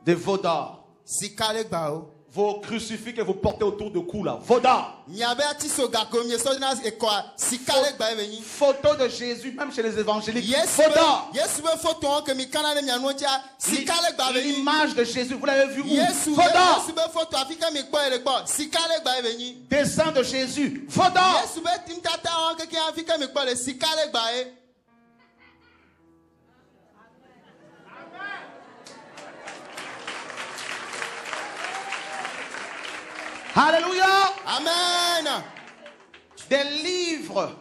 des veaux d'or. Vos crucifix que vous portez autour du cou là, veaux d'or. Photo de Jésus, même chez les évangéliques, veaux d'or. L'image de Jésus, vous l'avez vu où? Veaux d'or. Dessin de Jésus, veaux d'or. Alléluia. Amen. Des livres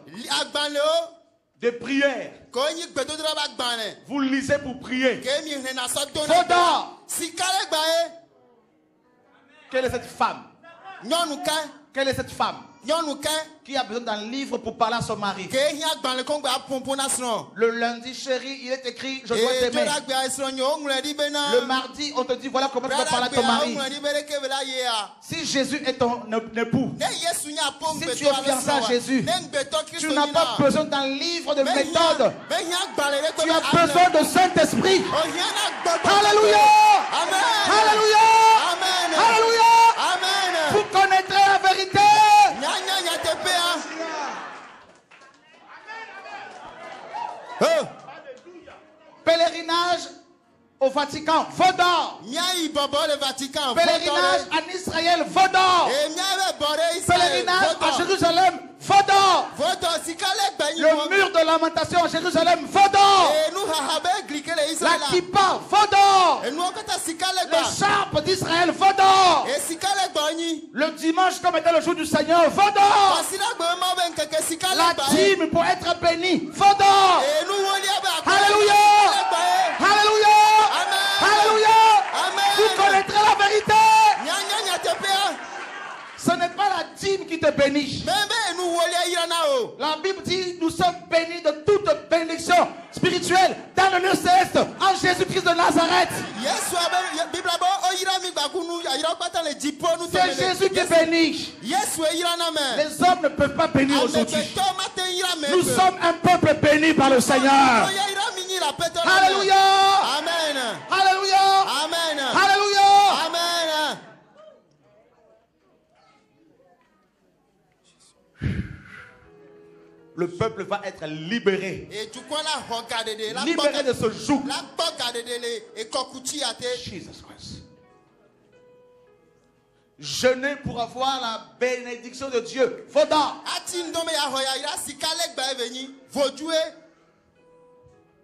de prière. Vous lisez pour prier. Veaux d'or. Quelle est cette femme? Quelle est cette femme qui a besoin d'un livre pour parler à son mari? Le lundi, chérie, il est écrit je dois t'aimer. Le mardi, on te dit voilà comment tu dois parler à ton mari. Si Jésus est ton époux, si tu es fiancé à Jésus, tu n'as pas besoin d'un livre de méthode. Tu as besoin de Saint-Esprit. Alléluia. Alléluia. Alléluia. Vous connaîtrez la vérité. Pèlerinage au Vatican, veaux d'or. Pèlerinage en Israël, veaux d'or. Pèlerinage à Jérusalem, veaux d'or. Le mur de lamentation à Jérusalem, veaux d'or. La kippa, veaux d'or. L'écharpe d'Israël, veaux d'or. Le dimanche, comme était le jour du Seigneur, veaux d'or. La dîme pour être béni, veaux d'or. Alléluia. Alléluia. Alléluia. Vous connaîtrez la vérité. Ce n'est pas la dîme qui te bénit. La Bible dit nous sommes bénis de toute bénédiction spirituelle dans le lieu céleste en Jésus-Christ de Nazareth. C'est Jésus qui bénit. Les hommes ne peuvent pas bénir aujourd'hui. Nous sommes un peuple béni par le Seigneur. Alléluia. Amen. Alléluia. Amen. Alléluia. Amen. Le peuple va être libéré. Libéré de ce joug. Jesus Christ. Jeûner pour avoir la bénédiction de Dieu. Vaudor.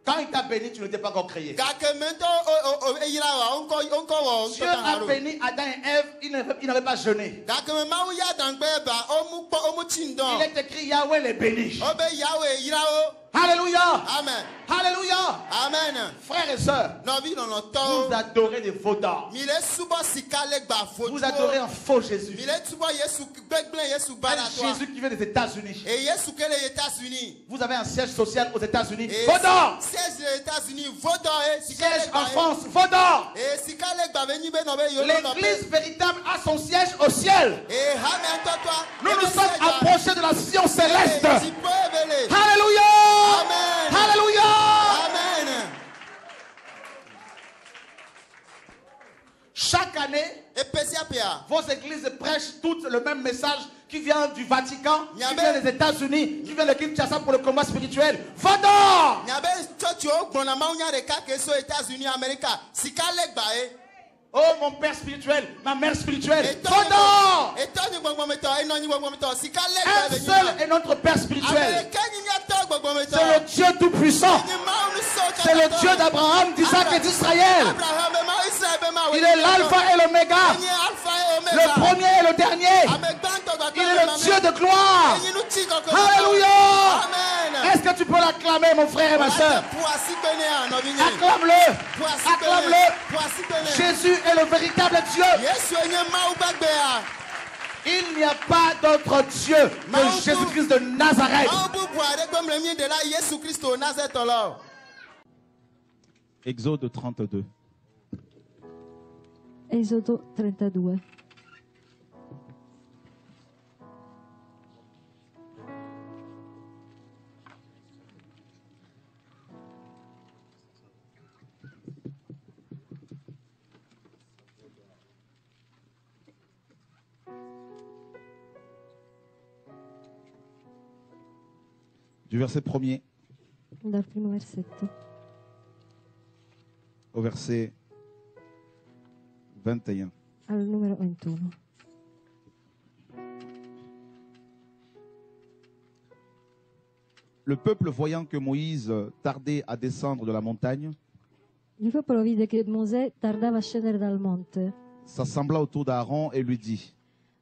Quand il t'a béni, tu n'étais pas encore créé. Dieu a béni Adam et Ève, ils n'avaient pas jeûné. Il est écrit Yahweh les bénit. Alléluia. Amen. Alléluia. Amen. Frères et sœurs, vous adorez des veaux d'or. Vous adorez un faux Jésus. Un Jésus qui vient des États-Unis. Vous avez un siège social aux États-Unis. Veaux d'or. Siège en France. Veaux d'or. L'église véritable a son siège au ciel. Nous nous sommes approchés de la Sion céleste. Alléluia. Amen. Alléluia. Amen. Chaque année, vos églises prêchent toutes le même message qui vient du Vatican, qui vient des États-Unis, qui vient de Kinshasa pour le combat spirituel. Vador! Oh mon père spirituel, ma mère spirituelle. Vador! Un seul est notre père spirituel. C'est le Dieu tout-puissant. C'est le Dieu d'Abraham, d'Isaac et d'Israël. Il est l'alpha et l'oméga. Le premier et le dernier. Il est le Dieu de gloire. Alléluia. Est-ce que tu peux l'acclamer, mon frère et ma soeur? Acclame-le. Acclame-le. Jésus est le véritable Dieu. Il n'y a pas d'autre Dieu que Jésus-Christ de Nazareth. Exode 32. Esodo 32. Du verset 1er dal primo versetto au verset 21. al numero 21. Le peuple, voyant que Moïse tardait à descendre de la montagne, Il popolo vide che Mosè tardava a scendere dal monte. s'assembla autour d'Aaron et lui dit: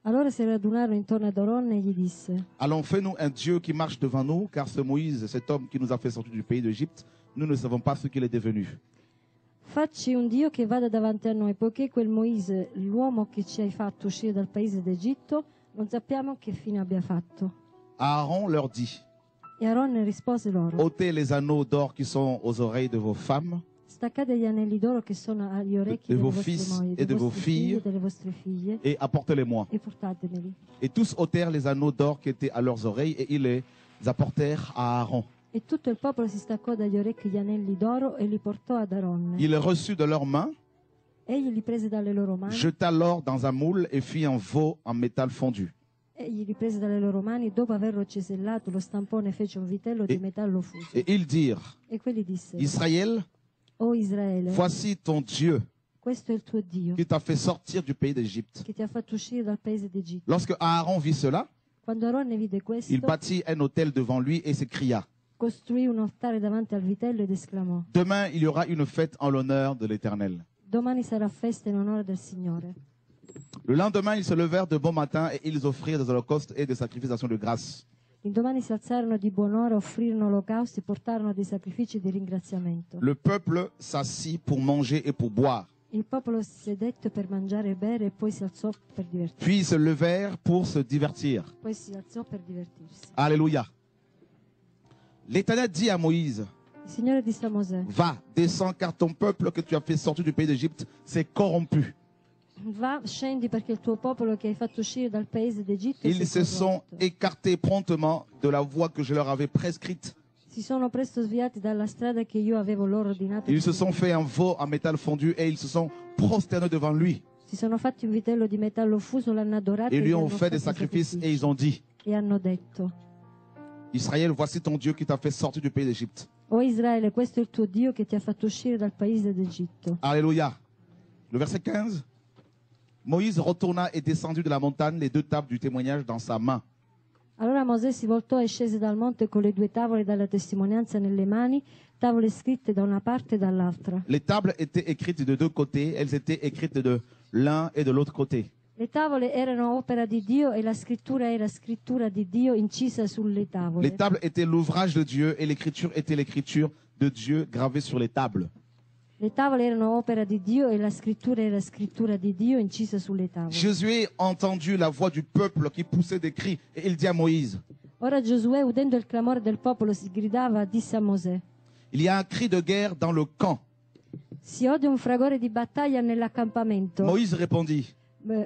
Allora si radunarono intorno ad Aronne e gli disse: Allons, fais-nous un Dieu qui marche devant nous, car ce Moïse, cet homme qui nous a fait sortir du pays d'Égypte, nous ne savons pas ce qu'il est devenu. Facci un Dio che vada davanti a noi, poiché quel Moise, l'uomo che ci hai fatto uscire dal paese d'Egitto, non sappiamo che fine abbia fatto. Aaron leur dit: E Aronne rispose loro: ôtez les anneaux d'or qui sont aux oreilles de vos femmes, Staccate gli anelli d'oro che sono agli orecchi de delle vos vostre fils mogli, et dei de vos vostri figli filles, e delle vostre figlie, et apportez-les-moi. e portatemeli. Et tous ôtèrent les anneaux d'or qui étaient à leurs oreilles, et ils les apportèrent à Aaron. E tutto il popolo si staccò dagli orecchi gli anelli d'oro e li portò ad Aronne. Il les reçut de leurs mains, Egli li prese dalle loro mani, jeta l'or dans un moule et fit un veau en métal fondu. egli li prese dalle loro mani e dopo averlo cesellato lo stampò e fece un vitello di metallo fuso. Et ils dirent: E quelli dissero: Israël, O Israele, voici ton Dieu questo è il tuo Dio qui t'a fait sortir du pays d'Égypte. che ti ha fatto uscire dal paese d'Egitto. Lorsque Aaron vit cela, Quando Aronne vide questo, il bâtit un autel devant lui et s'écria: costruì un altare davanti al vitello ed esclamò: Demain, il y aura une fête en l'honneur de l'Éternel. Domani sarà festa in onore del Signore. Le lendemain, ils se levèrent de bon matin et ils offrirent des holocaustes et des sacrifices d'action de grâce. Il domani si alzarono di buon'ora, offrirono olocausti e portarono dei sacrifici di ringraziamento. Le peuple s'assit pour manger et pour boire. Il popolo si sedette per mangiare e bere e poi si alzò per divertirsi. Puis ils se levèrent pour se divertir. Poi si alzò per divertirsi. Alléluia. L'Éternel dit à Moïse: Il Signore disse a Mosè: Va, descends, car ton peuple que tu as fait sortir du pays d'Égypte s'est corrompu. Va, scendi perché il tuo popolo che hai fatto uscire dal paese d'Egitto Ils si è se sont corrotto. écartés promptement de la voie que je leur avais prescrite. Si sono presto sviati dalla strada che io avevo loro ordinato. Ils se sont fait un veau en métal fondu et ils se sont prosternés devant lui. Si sono fatti un vitello di metallo fuso, l'hanno adorato Et e lui gli ont hanno fait des fatto sacrifices et sacrifici. ils ont dit: E hanno detto: Israël, voici ton Dieu qui t'a fait sortir du pays d'Égypte. O Israele, questo è il tuo Dio che ti ha fatto uscire dal paese d'Egitto. Alléluia. Le verset 15. Moïse retourna et descendit de la montagne, les deux tables du témoignage dans sa main. Allora Mosè si voltò e scese dal monte con le due tavole della testimonianza nelle mani, tavole scritte da una parte e dall'altra. Les tables étaient écrites de deux côtés, elles étaient écrites de l'un et de l'autre côté. Le tavole erano opera di Dio e la scrittura era scrittura di Dio incisa sulle tavole. Les tables étaient l'ouvrage de Dieu et l'écriture était l'écriture de Dieu gravée sur les tables. Le tavole erano opera di Dio e la scrittura era scrittura di Dio incisa sulle tavole. Josué entendu la voix du peuple qui poussait des cris et il dit à Moïse: Ora Giosuè, udendo il clamore del popolo, si gridava, disse a Mosè: Il y a un cri de guerre dans le camp. Si odia un fragore di battaglia nell'accampamento. Moïse répondit: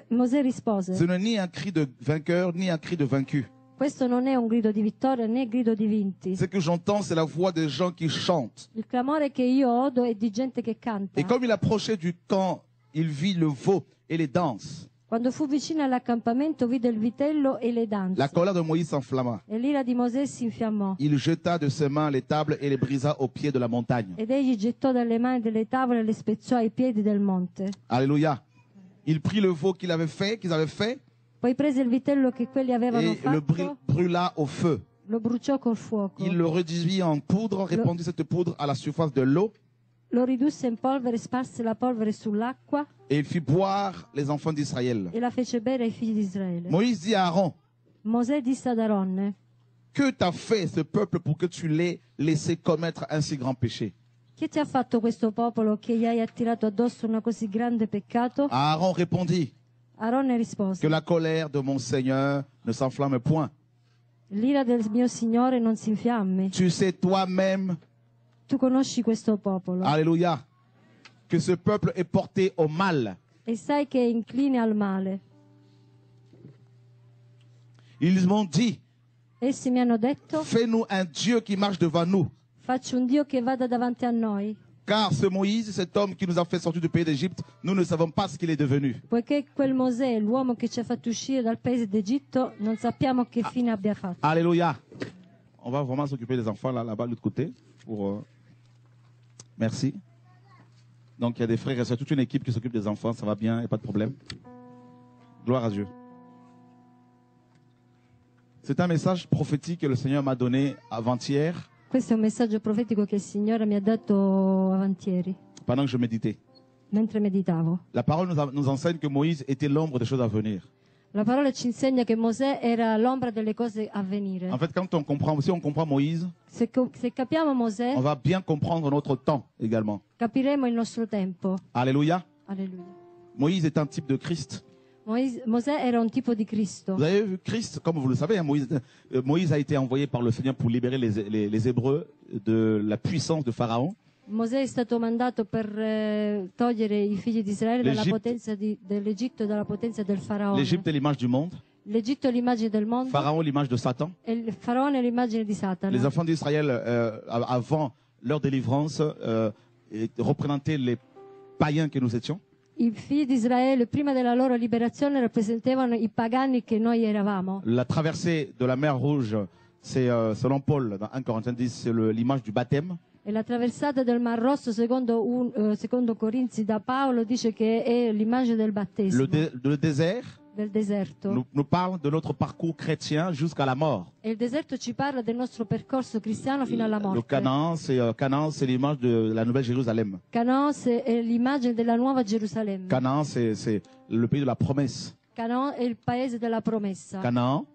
Mosè Ce rispose: n'est ni un cri de vainqueur ni un cri de vaincu. Questo non è un grido di vittoria né grido di vinti. Ce que j'entends, c'est la voix des gens qui chantent. Il clamore che io odo è di gente che canta. Et comme il approchait du camp, il vit le veau et les danses. Quando fu vicino all'accampamento vide il vitello e le danze. La colère de Moïse s'enflamma. E l'ira di Mosè si infiammò. Il jeta de ses mains les tables et les brisa au pied de la montagne. Ed egli gettò dalle mani delle tavole e le spezzò ai piedi del monte. Alléluia. Il prit le veau qu'ils avaient fait, Poi prese il vitello che quelli avevano et le fatto, brûla au feu. lo bruciò col fuoco. Il le réduisit en poudre, répandit cette poudre à la surface de l'eau, Lo ridusse in polvere, sparse la polvere sull'acqua et il fit boire les enfants d'Israël. e la fece bere ai figli di Israele. Moïse dit à Aaron: Mosè disse ad Aronne: Que t'a fait ce peuple pour que tu l'aies laissé commettre un si grand péché? Che ti ha fatto questo popolo che gli hai attirato addosso una così grande peccato? Aaron répondit: Aronne rispose: Que la colère de mon Seigneur ne s'enflamme point. L'ira del mio Signore non si infiammi. Tu sais toi-même, Tu conosci questo popolo alléluia, que ce peuple est porté au mal. e sai che è incline al male. Ils m'ont dit: Essi mi hanno detto: Fais-nous un Dieu qui marche devant nous. faccio un Dio che vada davanti a noi, Car ce Moïse, cet homme qui nous a fait sortir du pays d'Égypte, nous ne savons pas ce qu'il est devenu. poiché quel Mosè, l'uomo che ci ha fatto uscire dal paese d'Egitto, non sappiamo che fine abbia fatto. Alléluia. on va vraiment s'occuper des enfants là-bas de l'autre côté. Merci. Donc il y a des frères et sœurs, toute une équipe qui s'occupe des enfants, ça va bien, il n'y a pas de problème. Gloire à Dieu. C'est un message prophétique que le Seigneur m'a donné avant-hier. Questo è un messaggio profetico che il Signore mi ha dato avantieri, Pendant que je méditais. mentre meditavo. La parole nous enseigne que Moïse était l'ombre des choses à venir. La parola ci insegna che Mosè era l'ombra delle cose a venire. En fait, quand on comprend, si on comprend Moïse, Se capiamo Mosè, on va bien comprendre notre temps également. capiremo il nostro tempo. Alléluia. Alleluia. Moïse est un type de Christ. Mosè era un tipo di Cristo. Vous avez vu Christ, comme vous le savez, hein, Moïse a été envoyé par le Seigneur pour libérer les Hébreux de la puissance de Pharaon. Mosè è stato mandato per togliere i figli di Israele dalla L'Egitto. potenza dell'Egitto e dalla potenza del Faraone. L'Égypte est l'image du monde, L'Egitto è l'immagine del mondo Pharaon l'image de Satan. e il Faraone è l'immagine di Satana. Les enfants d'Israël, avant leur délivrance, représentaient les païens que nous étions. I figli di Israele prima della loro liberazione rappresentavano i pagani che noi eravamo. La traversée de la mer Rouge, c'est selon Paul, dans 1 Corinthiens 10, c'est l'image du baptême. E la traversata del Mar Rosso, secondo Corinzi da Paolo, dice che è l'immagine del battesimo, Le désert del deserto. nous parle de notre parcours chrétien jusqu'à la mort. E il deserto ci parla del nostro percorso cristiano fino alla Le morte. Canaan, c'est l'image de la Nouvelle Jérusalem. Canaan è l'immagine della nuova Gerusalemme. Canaan, c'est le pays de la promesse. Canaan è il paese della promessa. Canaan,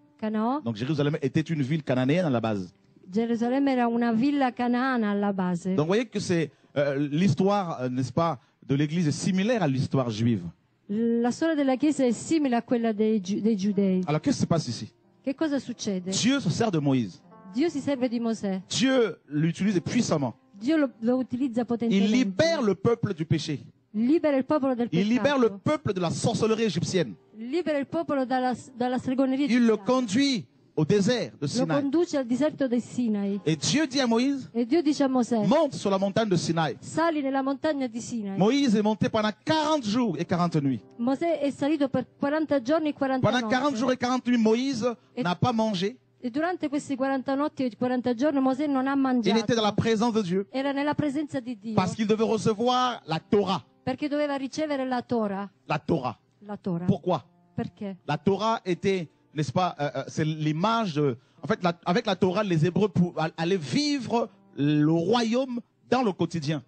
Donc Jérusalem était une ville cananéenne à la base. Gerusalemme era una villa canaana alla base. Donc vous voyez que c'est l'histoire, n'est-ce pas, de l'Église est similaire à l'histoire juive. La storia della Chiesa è simile a quella dei giudei. Alors qu'est-ce qui se passe ici? Che cosa succede? Dieu se sert de Moïse. Dio si serve di Mosè. Dieu l'utilise puissamment. Dio lo utilizza Il potentemente. libère le peuple du péché. Libera il popolo del Il libère le peccato. peuple de la sorcellerie égyptienne. Libera il popolo dalla stregoneria Il le egiziana. conduit au désert de Lo Sinaï. conduce al deserto del Sinai. Et Dieu dit à Moïse, E Dio dice a Mosè: monte sur la montagne de Sinaï. sali nella montagna di Sinai. Moïse est monté pendant 40 jours et 40 nuits. Mosè è salito per 40 giorni e 40 Pendant 40 jours notti. et 40 nuits, Moïse n'a pas mangé. E durante questi 40 notti e 40 giorni Mosè non ha Il mangiato. était dans la présence de Dieu. Era nella presenza di Dio. Parce qu'il devait recevoir la Torah. Perché doveva ricevere la Torah. La Torah. La Torah. Pourquoi? Perché? La Torah était, n'est-ce pas, c'est l'image de... En fait, avec la Torah, les Hébreux allaient vivre le royaume dans le quotidien.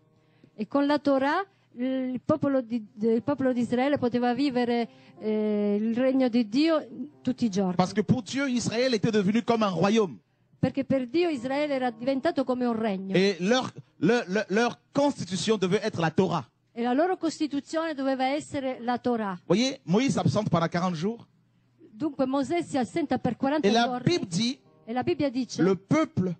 E con la Torah il popolo di Israele poteva vivere il regno di Dio tutti i giorni. Parce que pour Dieu, Israël était devenu comme un royaume. Perché per Dio Israele era diventato come un regno. Et leur constitution devait être la Torah. E la loro costituzione doveva essere la Torah. Vous voyez, Moïse s'absente pendant 40 jours. Dunque Mosè si assenta per 40 Et la giorni. Bible dit, E la Bibbia dice: le peuple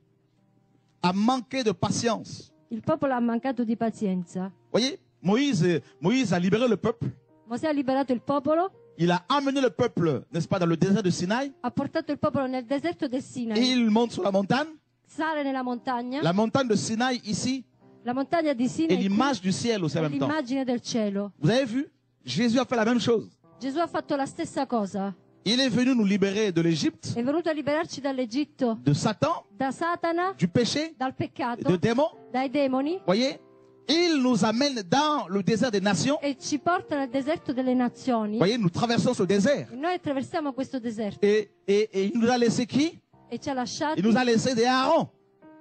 a manqué de patience. il popolo ha mancato di pazienza. Vous voyez, Moïse a libéré le peuple. Mosè ha liberato il popolo, Il a amené le peuple, n'est-ce pas, dans le désert de Sinaï. ha portato il popolo nel deserto del Et Sinai. il monte sur la montagne. Sale nella montagna. La montagne de Sinaï ici La montagna di est Sinai l'image du ciel aussi en è même temps. l'immagine del cielo. Vous avez vu? Jésus a fait la même chose. Gesù ha fatto la stessa cosa. Il est venu nous libérer de l'Égypte, È venuto a liberarci dall'Egitto, de Satan, da Satana, du péché, dal peccato, de démons. dai demoni Voyez, il nous amène dans le désert des nations. e ci porta nel deserto delle nazioni. Voyez, nous traversons ce désert. E noi attraversiamo questo deserto Et il nous a laissé qui? e ci ha lasciati Il nous a laissé des Aaron.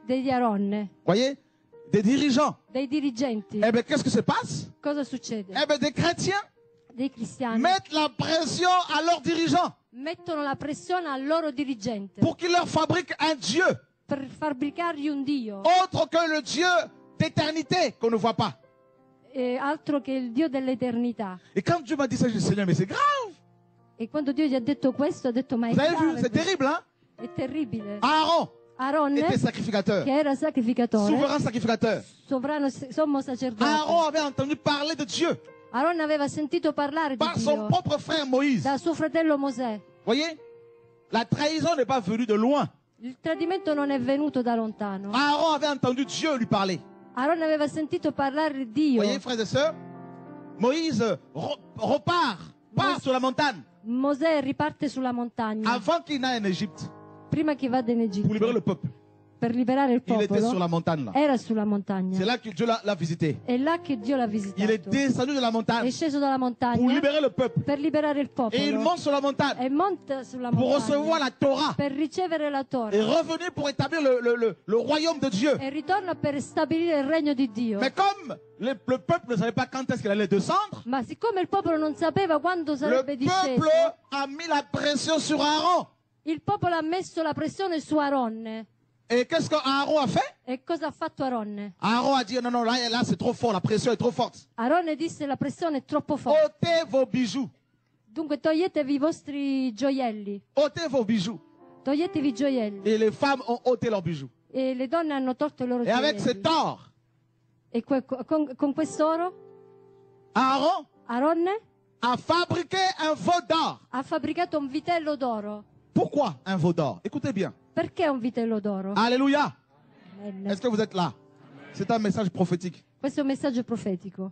degli Aronne, Voyez, des dirigeants. dei dirigenti. Eh bien, qu'est-ce qui se passe? Cosa succede? Eh bien, des chrétiens Dei cristiani mettent la pression à leurs dirigeants mettono la pressione al loro dirigente pour qu'ils leur fabriquent un Dieu per fabbricargli un Dio, autre que le Dieu d'éternité qu'on ne voit pas. altro che il Dio dell'eternità. Et quand Dieu m'a dit ça, j'ai dit, Seigneur, mais c'est grave. E quando Dio gli ha detto questo, ha detto: ma è Vous avez vu, grave c'est questo. terrible, hein? È terribile. Aaron Aaronne, était sacrificateur, che era sacrificatore, souverain sacrificateur. sommo sacerdote. Aaron avait entendu parler de Dieu Aaronne aveva sentito parlare di par son Dio propre frère Moïse. da suo fratello Mosè. Voyez, la trahison n'est pas venue de loin. Il tradimento non è venuto da lontano. Aaron avait entendu Dieu lui parler. Aaronne aveva sentito parlare di Dio. Voyez, frères et sœurs, Moïse part sur la montagne Mosè riparte sulla montagna avant qu'il n'aille en Égypte prima che vada in pour libérer Egitto le peuple. per liberare il il était sur popolo la montagne là. era sulla montagna. C'est là que Dieu l'a visité. È là che Dio l'ha Il est visitato. descendu de la È montagne sceso dalla pour montagna libérer le peuple. per liberare il popolo. Et il monte sur la montagne E monta sulla pour recevoir montagna la Torah per ricevere la et Torah. revenir pour établir le royaume de Dieu. E ritorna per stabilire il regno di Dio. Mais comme le peuple ne savait pas quand est-ce qu'il allait descendre, Ma siccome il popolo non sapeva quando le sarebbe disceso, peuple a mis la pression sur Aaron. il popolo ha messo la pressione su Aronne. Et qu'est-ce qu'Aaron a fait? E cosa ha fatto Aronne? Aaron a dit non, non, là c'est trop fort, la pression est trop forte. Aronne disse la pressione è troppo forte. Ôtez vos bijoux. Dunque toglietevi i vostri gioielli. Ôtez vos bijoux. Toglietevi i gioielli. Et les femmes ont ôté leurs bijoux. E le donne hanno tolto i loro Et avec gioielli. cet or, E con quest'oro Aaron Aronne a fabriqué un veau d'or. ha fabbricato un vitello d'oro. Pourquoi un veau d'or? Écoutez bien. Perché un vitello d'oro? Alléluia. Amen. Est-ce que vous êtes là? C'est un message prophétique. Questo è un messaggio profetico.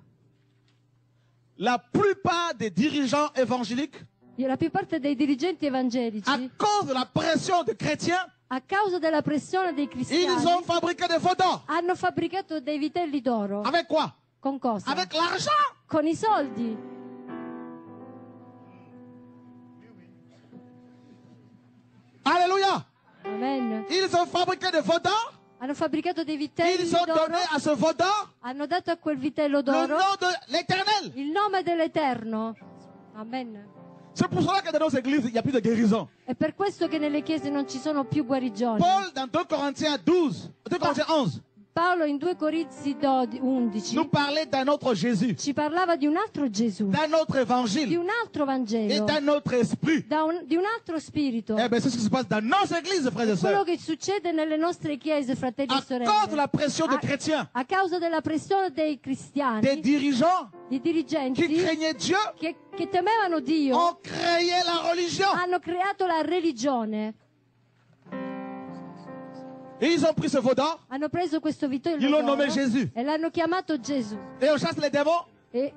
La plupart des dirigeants évangéliques, La più parte dei dirigenti à evangelici, cause de la pression des chrétiens, a causa della pressione dei ils cristiani, ont fabriqué des veaux d'or. hanno fabbricato dei vitelli d'oro. Avec quoi? Con cosa? Avec l'argent. Con i soldi. Alléluia. Amen. Ils ont fabriqué des veaux d'or. Hanno fabbricato dei vitelli Ils ont d'oro. donné à ce veau d'or Hanno dato a quel vitello le d'oro nom de l'Éternel. il nome dell'Eterno. Amen. C'est pour cela que dans nos églises, il n'y a plus de guérison. È per questo che nelle chiese non ci sono più guarigioni. Paul, dans 2 Corinthiens 12, 2 Corinthiens 11, Paolo in 2 Corinzi 11 nous parlait d'un autre Jésus, ci parlava di un altro Gesù, d'un autre di évangile un altro et Vangelo, d'un autre esprit. di un altro spirito. Eh bien, c'est ce qui se passe dans nos églises, frères et Quello sœurs. che succede nelle nostre chiese, fratelli À e sorelle, cause de la pression des chrétiens, a causa della pressione dei des cristiani, dirigeants di qui dirigenti craignaient Dieu che temevano Dio, ont créé la religion. hanno creato la religione. Et ils ont pris ce veau d'or Hanno preso questo vitello Ils l'ont d'oro nommé Jésus. e l'hanno chiamato Gesù. et on chasse les démons E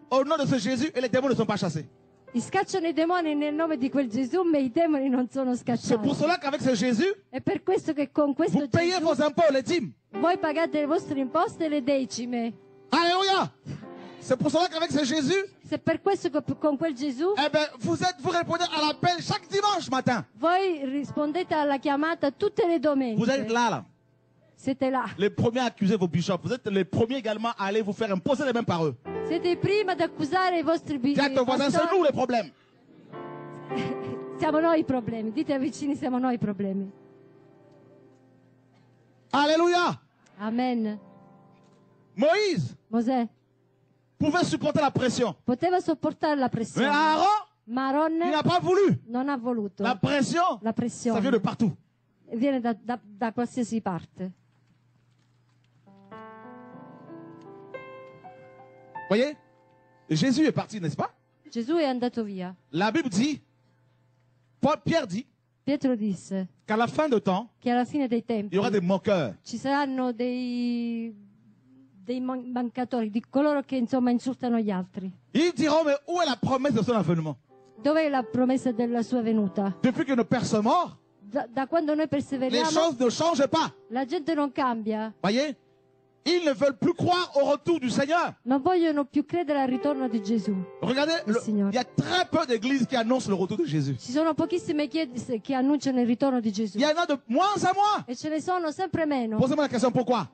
au nom de ce Jésus et les démons ne sont pas chassés. scacciano i demoni nel nome di quel Gesù, ma i demoni non sono C'est pour scacciati. cela qu'avec ce Jésus, È per questo che con questo vous payez Gesù vos impôts, les dîmes. voi pagate le vostre imposte e le decime. Alléluia. C'est pour cela qu'avec ce Jésus, Se per questo che con quel Gesù eh ben, vous répondez à l'appel chaque dimanche matin. voi rispondete alla chiamata tutte le domeniche. Vous êtes là. Siete là. Les premiers à accuser vos bishops. Vous êtes les premiers également à aller vous faire imposer les mains par eux. Siete i primi ad accusare i vostri Dis à ton voisin, c'est pastori. nous les problèmes. Siamo noi i problemi. Dite ai vicini, siamo noi i problemi. Alléluia. Amen. Moïse Mosè pouvait supporter la pression. poteva sopportare la Mais pressione, Aaron, ma il Aronne n'a pas voulu. non ha voluto. La pression, La ça pressione vient de partout. viene da qualsiasi parte. Voyez, Jésus est parti, n'est-ce pas? Gesù è andato via. La Bible dit, Pierre dit, Pietro disse qu'à la fin de temps, che alla fine dei il tempi y aura des moqueurs. ci saranno dei mancatori, di coloro che insomma insultano gli altri. Ils diront, mais où est la promesse de son avènement? Dov'è la promessa della sua venuta? Depuis que nos pères sont morts, Da quando noi les perseveriamo, choses ne changent pas. la gente non cambia. Voyez, ils ne veulent plus croire au retour du Seigneur. Non vogliono più credere al ritorno di Gesù. Regardez, Le Seigneur. il y a très peu d'églises qui annoncent le retour de Jésus. Ci sono pochissime chiese che annunciano il ritorno di Gesù. Il y en a de moins en moins. E ce ne sono sempre meno. Posez-moi la question, pourquoi?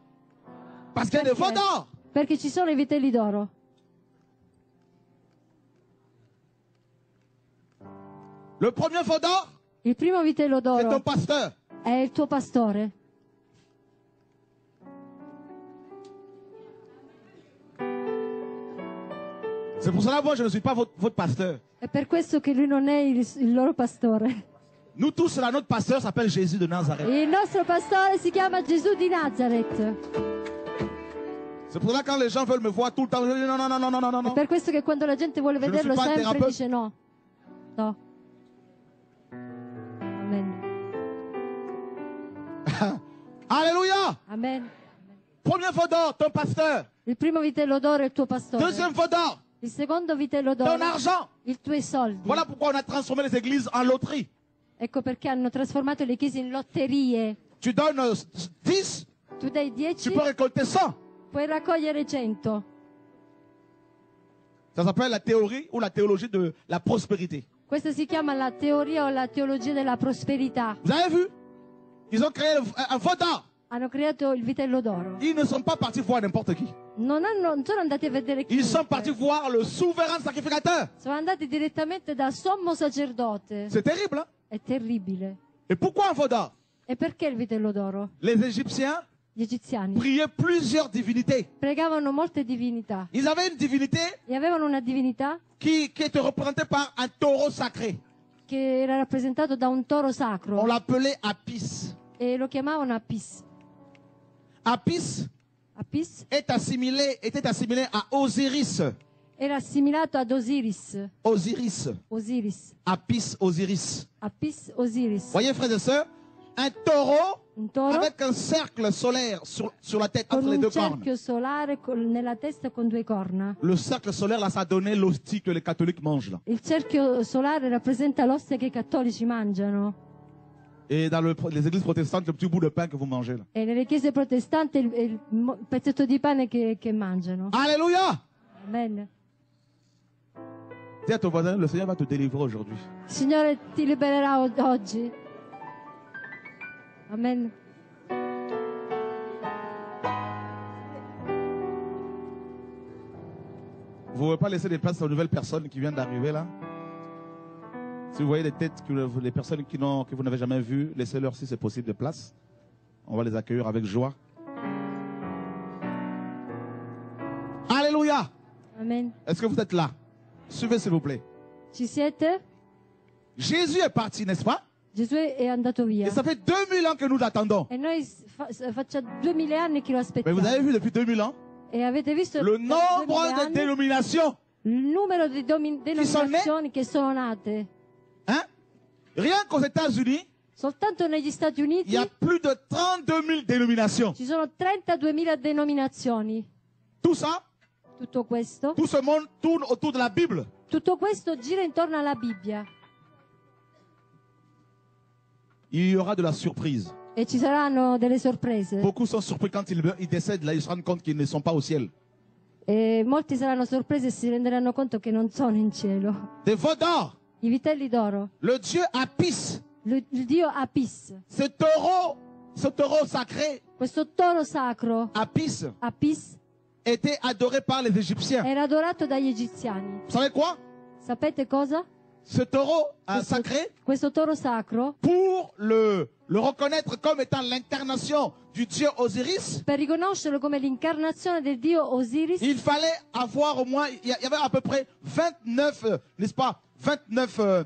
Parce qu'il y a des veaux d'or. Perché ci sono i vitelli d'oro. Le premier veau d'or, Il primo vitello c'est ton d'oro pasteur. è il tuo pastore. C'est pour cela, moi, je ne suis pas votre pasteur. È per questo che lui non è il loro pastore. Nous tous, là, notre pasteur s'appelle Jésus de Nazareth. Il nostro pastore si chiama Gesù di Nazareth. C'est pour ça quand les gens veulent me voir tout le temps, je dis non, non, non, non, non, non, È non. per questo che quando la gente vuole Je ne vederlo suis pas un sempre thérapeute. dice no. No. Amen. Alléluia. Amen. Premier veau d'or, ton pasteur. Il primo vitello d'oro è il tuo pastore. Deuxième veau d'or, Il secondo vitello ton d'oro argent. i tuoi soldi. Voilà pourquoi on a transformé les églises en loterie. Ecco perché hanno trasformato le chiese in lotterie. tu donnes 10, tu dai tu 10, peux récolter 100. puoi raccogliere 100. Ça s'appelle la théorie ou la théologie de la prospérité. Questa si chiama la teoria o la teologia della prosperità. Vous avez vu? Ils ont créé un veau d'or. Hanno creato il vitello d'oro. Ils ne sont pas partis voir n'importe qui. Non sono andati a vedere chi. Ils sont partis voir le souverain sacrificateur. Sono andati direttamente dal sommo sacerdote. C'est terrible, hein? È terribile. Et pourquoi un veau d'or? E perché il vitello d'oro? Les Égyptiens Gli egiziani priaient plusieurs divinités. pregavano molte divinità Ils avaient une divinité e avevano una divinità qui était représentée par un taureau sacré. che era rappresentato da un toro On sacro l'appelait Apis. e lo chiamavano Apis. Apis Apis était assimilé à Osiris. era assimilato ad Osiris. Osiris. Osiris. Apis, Osiris. Apis, Osiris. Voyez, frères et sœurs, un taureau Un toro avec un cercle solaire sur la tête con entre les un deux cornes. cerchio solare nella testa con 2 corna. Le cercle solaire, là, ça donnait l'hostie que les catholiques mangent. Là. Il cerchio solare rappresenta l'ostia che i cattolici mangiano. Et dans les églises protestantes, le petit bout de pain que vous mangez. Là. E nelle chiese protestanti il pezzetto di pane che mangiano. Alléluia! Amen. Dis à ton voisin, le Seigneur va te délivrer aujourd'hui. Il Signore ti libererà oggi. Amen. Vous ne pouvez pas laisser des places aux nouvelles personnes qui viennent d'arriver là. Si vous voyez des têtes, les personnes que vous n'avez jamais vues, laissez-leur si c'est possible des places. On va les accueillir avec joie. Alléluia! Amen. Est-ce que vous êtes là? Suivez s'il vous plaît. Ci siete? Jésus est parti, n'est-ce pas? Gesù è andato via. Et ça fait 2000 ans que nous l'attendons. E noi facciamo 2000 anni che lo Mais aspettiamo. vous avez vu depuis 2000 ans E avete visto le per nombre 2000 de anni dénominations. il numero di denominazioni che sono nate. Hein? Rien qu'aux États-Unis, Soltanto negli Stati Uniti il y a plus de 32 000 dénominations. ci sono 32.000 denominazioni. Tout ça, Tutto questo, tout ce monde tourne autour de la Bible. tutto questo gira intorno alla Bibbia. Il y aura de la surprise. E ci saranno delle sorprese. Beaucoup sont surpris quand ils décèdent, là, ils se rendent compte qu'ils ne sont pas au ciel. E molti saranno sorpresi e si renderanno conto che non sono in cielo. Des veaux d'or. I vitelli d'oro. Le dieu Apis, Il dio Apis. ce taureau sacré, Questo toro sacro, Apis, Apis, était adoré par les Égyptiens. era adorato dagli egiziani. Vous savez quoi? Sapete cosa? Ce taureau sacré, Questo toro sacro, pour le reconnaître comme étant l'incarnation du dieu Osiris, per riconoscerlo come l'incarnazione del dio Osiris, il fallait avoir au moins, il y avait à peu près 29, n'est-ce pas, 29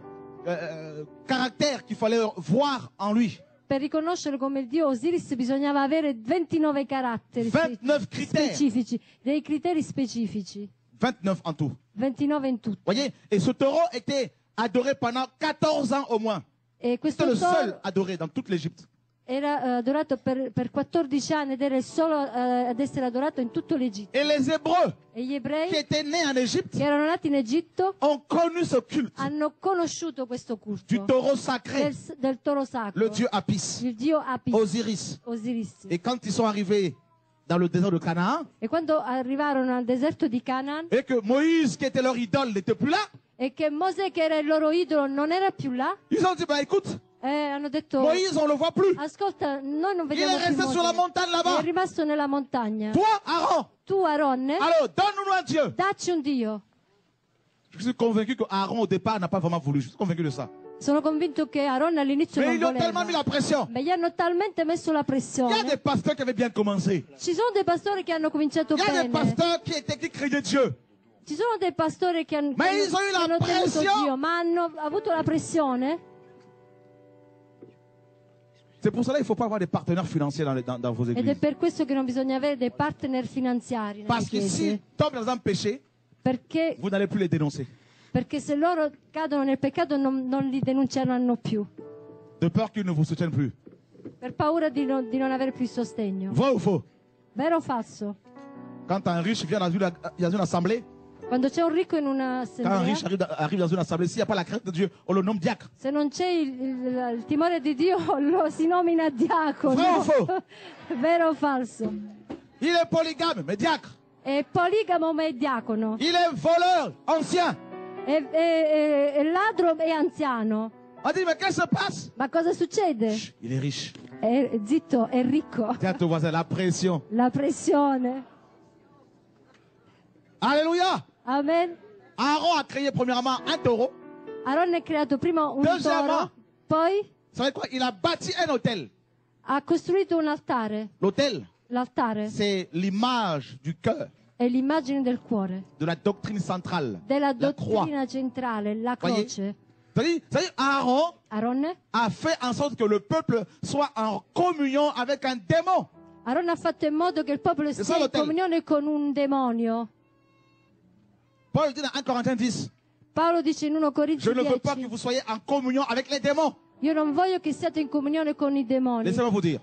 caractères qu'il fallait voir en lui. per riconoscerlo come il dio Osiris bisognava avere 29 caratteri 29 critères. specifici, dei criteri specifici, 29 en tout. 29 in tutto. Voyez, et ce taureau était adoré pendant 14 ans au moins. E C'était questo le seul toro adoré dans toute l'Égypte. era adorato per 14 anni ed era il solo ad essere adorato in tutto l'Egitto. Et les Hébreux E gli qui ebrei étaient nés en Égypte che erano nati in Egitto ont connu ce culte hanno conosciuto questo du culto taureau sacré, del toro sacro, le dieu Apis, il dio Apis, Osiris. Osiris. Et quand ils sont arrivés dans le désert de Canaan, E quando arrivarono al deserto di Canaan et que Moïse, qui était leur idole, n'était plus là, e che Mosè, che era il loro idolo, non era più là, ils ont dit, bah écoute, hanno detto: Moïse, on le voit plus. ascolta, noi non Il vediamo est più resté sur la Mosè. montagne È là-bas. rimasto nella montagna. Toi, Aaron, Tu, Aaronne, alors donne-nous un Dieu. dacci un dio. Je suis convaincu que Aaron au départ n'a pas vraiment voulu. Je suis convaincu de ça. Sono convinto che Aaronne all'inizio Mais non ils ont voleva. tellement mis la pression. Ma gli hanno talmente messo la Il y a pressione. des pasteurs qui avaient bien commencé. Ci sono dei pastori che hanno cominciato Il y a des bene. pasteurs qui craignaient Dieu. Ci sono dei pastori che hanno, Ma che ils ont eu la hanno temuto pression. Dio, ma hanno avuto la pressione. C'est pour cela qu'il ne faut pas avoir des partenaires financiers dans vos Ed è églises. per questo che non bisogna avere dei partner finanziari nelle Parce que chiese. s'ils tombent dans un péché, Perché, vous n'allez plus les dénoncer. perché se loro cadono nel peccato non li denunceranno più. De peur qu'ils ne vous soutiennent plus. Per paura di non avere più sostegno. Vrai ou faux? Vero o falso? Quand un riche vient dans une assemblée, Quando c'è un ricco in Quand un un'assemblea, riche arrive dans une assemblée, s'il n'y a pas la crainte de Dieu, on le nomme diacre. se non c'è il timore di Dio, lo si nomina diacono. Vrai ou faux? Vero o falso? Il est polygame, mais diacre. È poligamo ma è diacono. Il est voleur, ancien. È ladro e anziano. On dit, mais qu'est-ce qui se passe? Ma cosa succede? Chut, il est riche. Zitto, è ricco. Tiens, ton voisin, la pression. La pressione. Alléluia. Amen. Aaron a créé premièrement un taureau. Aaron ha creato prima un Deuxièmement. toro, poi Vous savez quoi? Il a bâti un hôtel. ha costruito un altare. L'hôtel, L'altare c'est l'image du cœur, è l'immagine del cuore, de la doctrine centrale. della La croix. dottrina centrale, la Voyez? croce. C'est-à-dire, Aaron Aaron a fait en sorte que le peuple soit en communion avec un démon. Aaron ha fatto in modo che il popolo ça sia in l'hôtel. comunione con un demonio. Paul dit dans 1 Corinthiens 10, Paolo dice in 1 je Corinzi ne veux pas que 10, vous soyez en communion avec les démons. io non voglio che siate in comunione con i demoni. Laissez-moi vous dire,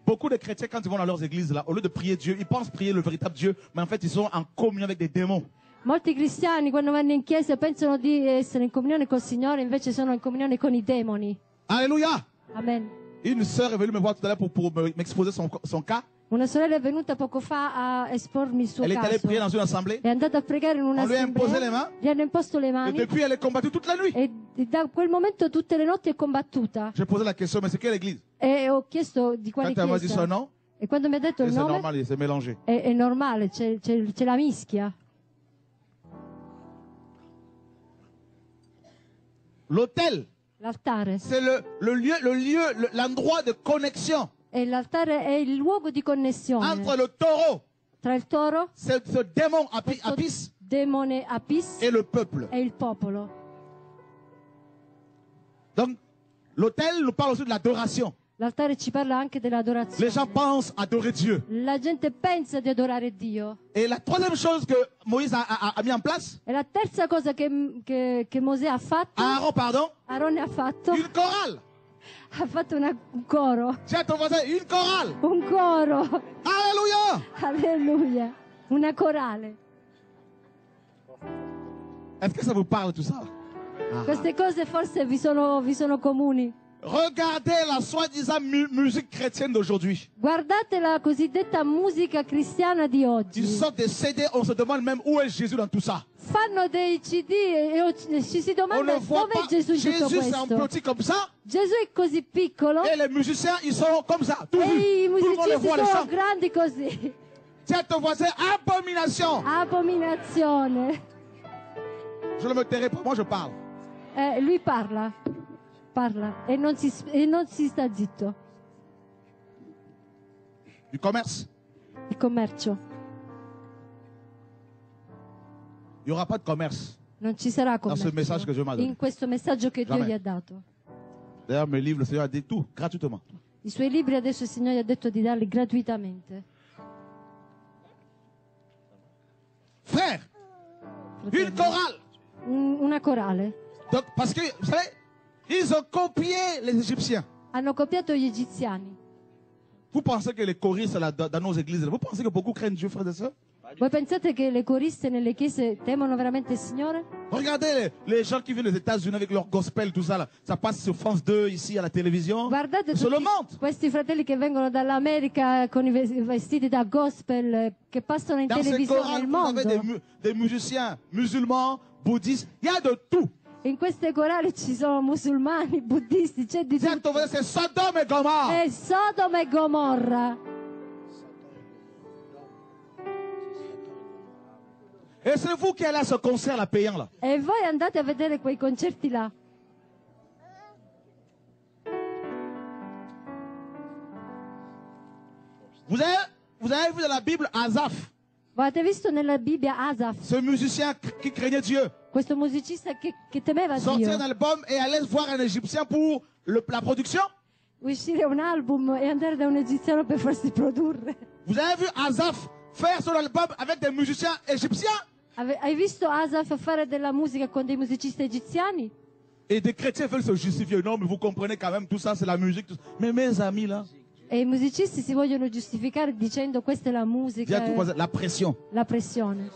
beaucoup de chrétiens, quand ils vont dans leurs églises, là, au lieu de prier Dieu, ils pensent prier le véritable Dieu, mais en fait, ils sont en communion avec des démons. Molti cristiani quando vanno in chiesa pensano di essere in comunione col Signore, invece sono in comunione con i demoni. Alléluia. Amen. Une sœur est venue me voir tout à l'heure pour m'exposer son cas. Una sorella è venuta poco fa a espormi il suo Elle est allée caso. prier dans une assemblée. È andata a pregare in On lui a imposé les mains. un'assemblea, gli hanno imposto le Et mani depuis, elle est combattue toute la nuit. e da quel momento tutte le notti è combattuta. J'ai posé la question, mais c'est quelle église? E ho chiesto di quale Quand elle m'a dit son chiesa. nom, E quando mi ha detto il c'est nome, normal, il s'est mélangé. è normale, c'è la mischia. L'hôtel, L'altare. c'est l'endroit de connexion E l'altare è il luogo di connessione entre le taureau, tra il toro, ce démon questo Apis, demone Apis, et le peuple. e il popolo. Donc, l'hôtel nous parle aussi de l'adoration. L'altare ci parla anche Les gens dell'adorazione. pensent adorer Dieu. La gente pensa di adorare Dio. Et la troisième chose que Moïse a mis en place, E la terza cosa che Mosè ha fatto, Aaron, pardon, Aaron ha fatto une chorale. un coro. Tiens ton voisin, une chorale. Un coro. Alléluia. Alleluia. Una corale. Est-ce que ça vous parle tout ça? Queste cose forse vi sono comuni. Regardez la soi-disant musique chrétienne d'aujourd'hui. Guardate la cosiddetta musica cristiana di Ils oggi. sortent des CD, on se demande même où est Jésus dans tout ça. Fanno dei CD e ci si On domanda ne voit dov'è pas. Gesù in tutto Jésus, c'est un questo. petit comme ça. Gesù è così piccolo Et les musiciens, ils sont comme ça. Tout, e i tout le monde les musicisti voit, les sono chants. grandi così. Tiens ton voisin, abomination. Abominazione. Je ne me tairai pas, moi je parle. Lui parla e non si sta zitto. Du commerce. Il commercio. Il n'y aura pas de commerce. Non ci sarà Dans ce message que Dieu m'a commercio donné. in questo messaggio che Dio Jamais. gli ha dato. D'ailleurs, mes livres, le Seigneur a dit tout, gratuitement. I suoi libri adesso il Signore ha detto di darli gratuitamente. Frère, Fratelli. une chorale. Una corale. Donc, parce que, vous savez, ils ont copié les Égyptiens. Hanno copiato gli egiziani. Vous pensez que les choristes là, dans nos églises, vous pensez que beaucoup craignent Dieu, frères et sœurs? Voi pensate che le coriste nelle chiese temono veramente il Signore? Regardez les gens qui viennent des États-Unis avec leur gospel, tout ça là. Ça passe sur France 2 ici à la télévision. Guardate Se le tutti montre. questi fratelli che vengono dall'America con i vestiti da gospel che passano in Dans ces televisione chorales, nel vous avez mondo. des musiciens musulmans, bouddhistes. Il y a de tout. In queste corali ci sono musulmani, buddisti, c'è di Tiens, tutto. ton voisin, c'est Sodome et Gomorrhe. È Sodoma e Gomorra. Et c'est vous qui allez à ce concert là, payant là. E voi andate a vedere quei concerti là. Vous avez vu dans la Bible Asaph, Voi avete visto nella Bibbia Asaf, ce musicien qui craignait Dieu, questo musicista che temeva sortir un Dio, album et aller voir un Égyptien pour la production? uscire un album e andare da un egiziano per farsi produrre. Vous avez vu Asaph faire son album avec des musiciens égyptiens? Hai visto Asaf fare della musica con dei musicisti egiziani? Et des chrétiens veulent se justifier. Non, mais vous comprenez quand même, tout ça c'est la musique. Mais mes amis là, E i musicisti si vogliono giustificare dicendo questa è la dis musica, à tout voisin, la pression. la pressione.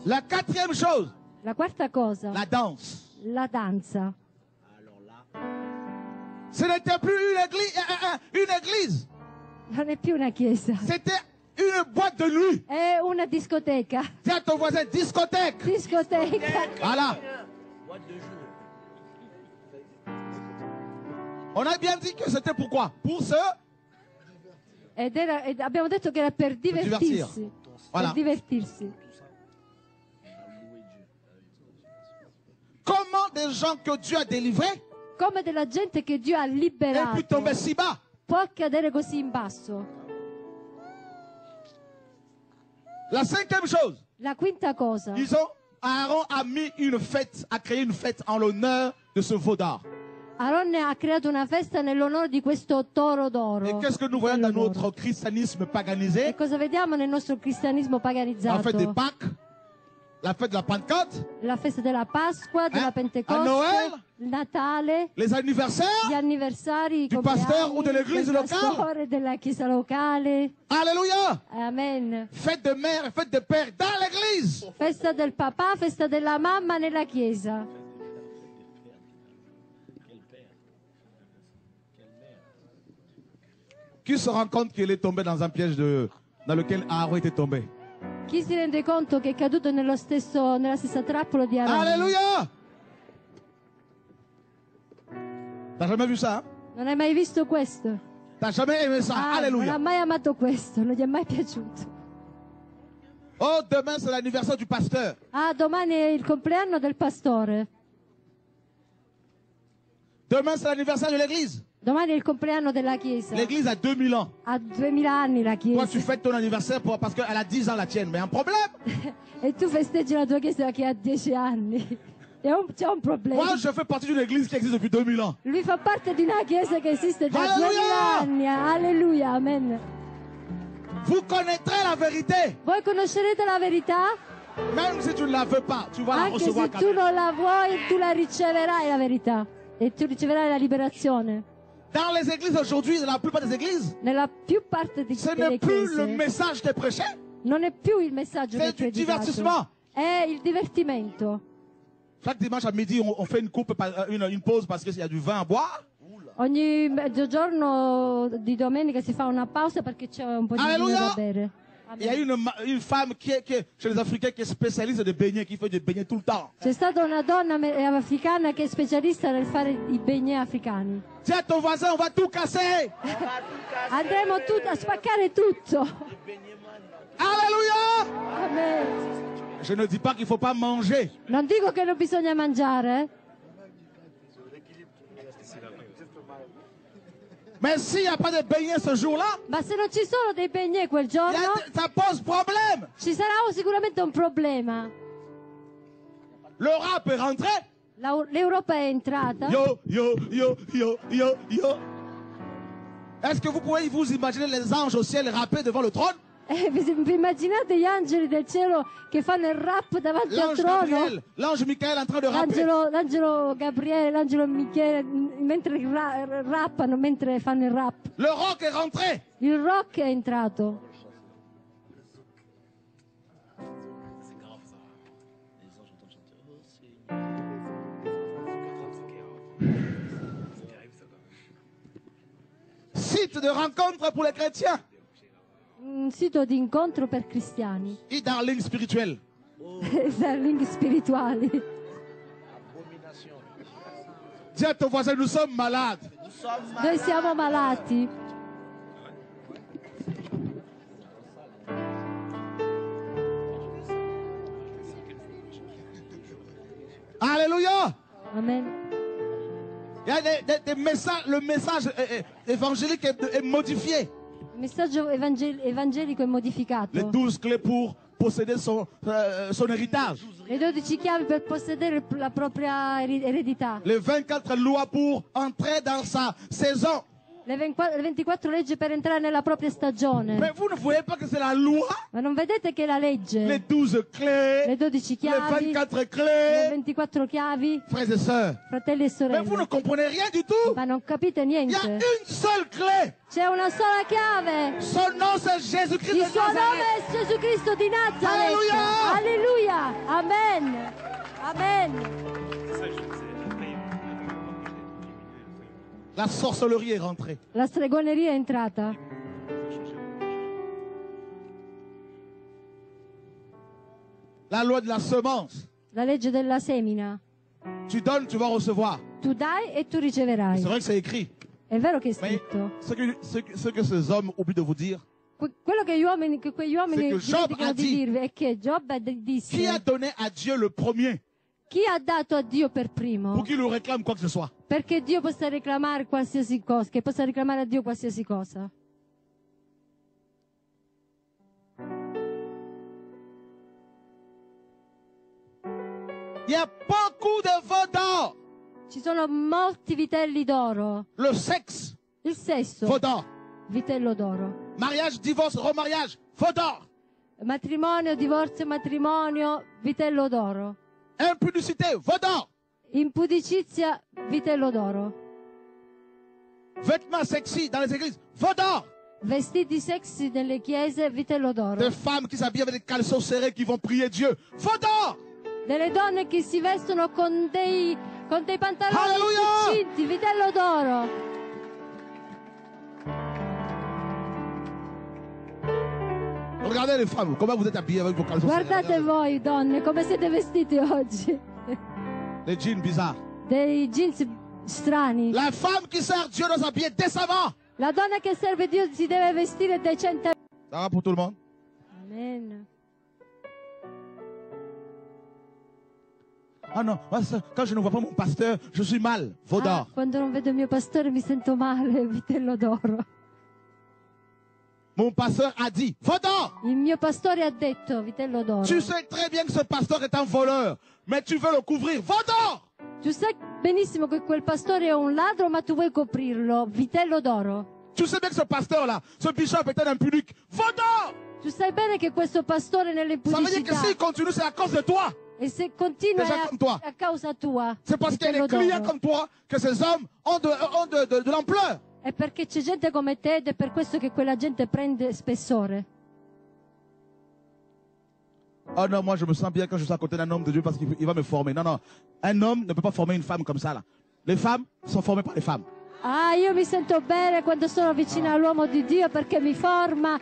La quatrième chose. La quarta cosa. La danse. La danza. Ce n'était plus une église. Non è più una chiesa. C'était une boîte de nuit. È una discoteca. Dis à ton voisin, discothèque. Discoteca. Voilà. On a bien dit que c'était pourquoi? Pour ce... Abbiamo detto che era per divertirsi. Voilà. Per divertirsi. Comment des gens que Dieu a délivrés Come della gente che Dio ha et liberato puis tomber si bas. può cadere così in basso. La cinquième chose. La quinta cosa. Aaron a mis une fête, a créé une fête en l'honneur de ce veau d'or. Aaron ha creato una festa nell'onore di questo toro d'oro. Et qu'est-ce que nous voyons dans notre christianisme paganisé? E cosa vediamo nel nostro cristianismo paganizzato? La fête des Pâques, la fête de la Pentecôte, La festa della Pasqua, della Pentecoste, a Noël, il Natale, les anniversaires gli anniversari, du pasteur o dell'eglise del locale. pastore, della chiesa locale. Alléluia. Amen. Fête de mère et fête de père dans l'église. Festa del papà, festa della mamma nella chiesa. Qui se rend compte qu'il est tombé dans un piège dans lequel Aaron était tombé? Chi si rende conto che è caduto nella stessa trappola di Aaron? Alléluia. T'as jamais vu ça? Hein? Non hai mai visto questo? T'as jamais aimé ça? Non Alléluia. ha mai amato questo, non gli è mai piaciuto. Oh, demain c'est l'anniversaire du pasteur. Ah, domani è il compleanno del pastore. Demain c'est l'anniversaire de l'église. Domani è il compleanno della chiesa. L'église a 2000 ans. Ha 2000 anni la chiesa. Toi tu fêtes ton anniversaire parce qu'elle a 10 ans la tienne. Mais un problème. E tu festeggi la tua chiesa che ha 10 anni. C'è un problema. Moi je fais partie d'une église qui existe depuis 2000 ans. Lui fa parte di una chiesa che esiste da Alleluia! 2000 anni. Alleluia, amen. Vous connaîtrez la vérité. Voi conoscerete la verità? Même si tu ne la veux pas, tu vas la Anche recevoir se quand tu même. non la vuoi, tu la riceverai la verità. E tu riceverai la liberazione. Dans les églises aujourd'hui, dans la plupart des églises, Nella più parte ce delle n'est plus chiese le message qui est prêché. non è più il messaggio che C'est tu hai du divertissement. è il divertimento. Chaque dimanche à midi, on fait une coupe, une pause parce qu'il y a du vin à boire. Ogni mezzogiorno di domenica si fa una pausa perché c'è un po' di vino da bere. Il y a une femme qui est chez les Africains qui est spécialiste de beignets, qui fait des beignets tout le temps. C'è stata una donna africana che è specialista nel fare i beignets africani. Dis à ton voisin, on va tout casser. Andremo a spaccare tutto. Alléluia. Amen. Je ne dis pas qu'il ne faut pas manger. Non dico che non bisogna mangiare, Mais s'il n'y a pas de beignets ce jour-là, ma se non ci sono dei beignets quel giorno, ça pose problème. ci sarà sicuramente un problema. Le rap est rentré. L'Europa è entrata. Yo, yo, yo, yo, yo, yo. Est-ce que vous pouvez vous imaginer les anges au ciel rapper devant le trône? Vi immaginate gli angeli del cielo che fanno il rap davanti al L'ange trono? Gabriel, l'ange Michael en train de rapper. L'angelo Gabriele, l'angelo Michele, mentre rappano, mentre fanno il rap. Le rock est rentré. Il rock è entrato. Site de rencontre pour les chrétiens. Un sito di incontro per cristiani. E-darling spirituel. Darling spirituali. Dis à ton voisin, nous sommes malades. Noi siamo malati. Alléluia. Amen. Il y a des messages, le message évangélique est modifié. Il messaggio evangelico è modificato. Les 12 clés pour posséder son héritage. Le 12 chiavi per possedere la propria eredità. Les 24 lois pour entrer dans sa saison. Le 24 leggi per entrare nella propria stagione. Mais vous ne voyez pas que c'est la loi? Ma non vedete che è la legge? Les 12 clés. Le 12 chiavi. Les 24 Le clés. 24 chiavi. Frères et sœurs. Fratelli e Mais sorelle. vous ne comprenez rien du tout. Ma non capite Il y a niente. une seule clé. C'è una sola chiave. Son nom c'est Jésus-Christ Il de suo nome Nazareth. è Gesù Cristo di Nazareth. Alleluia. Alleluia. Amen. Amen. La sorcellerie est rentrée. La stregoneria è entrata. La loi de la semence. La legge della semina. Tu donnes, tu vas recevoir. Tu dai e tu riceverai. C'est vrai que c'est écrit. È vero che è Mais scritto. ce que ces hommes oublient de vous dire, Quello che quegli uomini C'est que Job dimenticano ha di dit- dirvi è che Giobbe qui a disse: donné à Dieu le premier chi ha dato a Dio per primo? pour qu'il lui réclame quoi que ce soit? Perché Dio possa reclamare qualsiasi cosa, che possa reclamare a Dio qualsiasi cosa. Il y a beaucoup de veaux d'or. Ci sono molti vitelli d'oro. Le sexe, Il sesso, veau d'or. vitello d'oro. Mariage, divorce, remariage, veau d'or. Matrimonio, divorzio, matrimonio, vitello d'oro. Impudicité, veau d'or. Impudicizia, vitello d'oro. Vêtements sexy dans les églises, veau d'or. Vestiti sexy nelle chiese, vitello d'oro. Des femmes qui s'habillent avec des caleçons serrés qui vont prier Dieu, veau d'or. Delle donne che si vestono con dei pantaloni Alleluia! cinti, vitello d'oro. Regardez les femmes, comment vous êtes habillées avec vos caleçons serrés. Guardate voi donne come siete vestiti oggi. Les jeans bizarres. Dei jeans strani. La femme qui sert Dieu doit s'habiller décemment. La donna che serve Dio si deve vestire decentemente. Ça va pour tout le monde? Amen. Ah non, moi, quand je ne vois pas mon pasteur, je suis mal. Veau d'or. Quando non vedo il mio pastore mi sento male, vitello d'oro. Mon pasteur a dit, veau d'or. Il mio pastore ha detto, vitello d'oro. Tu sais très bien que ce pasteur est un voleur, mais tu veux le couvrir. Veau d'or. Tu sai benissimo che quel pastore è un ladro, ma tu vuoi coprirlo, vitello d'oro. Tu sais bien que ce pasteur-là, ce bishop est un impudique. Veau d'or. Tu sai bene che questo pastore Ça veut dire que nell'impudicità, s'il continue, c'est à cause de toi. e se continua Déjà comme toi. è a causa tua, C'est parce qu'il y a des vitello clients d'oro. comme toi que ces hommes ont de l'ampleur. È perché c'è gente come te ed è per questo che quella gente prende spessore. Oh non, moi je me sens bien quand je suis à côté d'un homme de Dieu parce qu'il va me former. Non, non, un homme ne peut pas former une femme comme ça là. Les femmes sont formées par les femmes. Ah, io mi sento bene quando sono vicina all'uomo di Dio perché mi forma.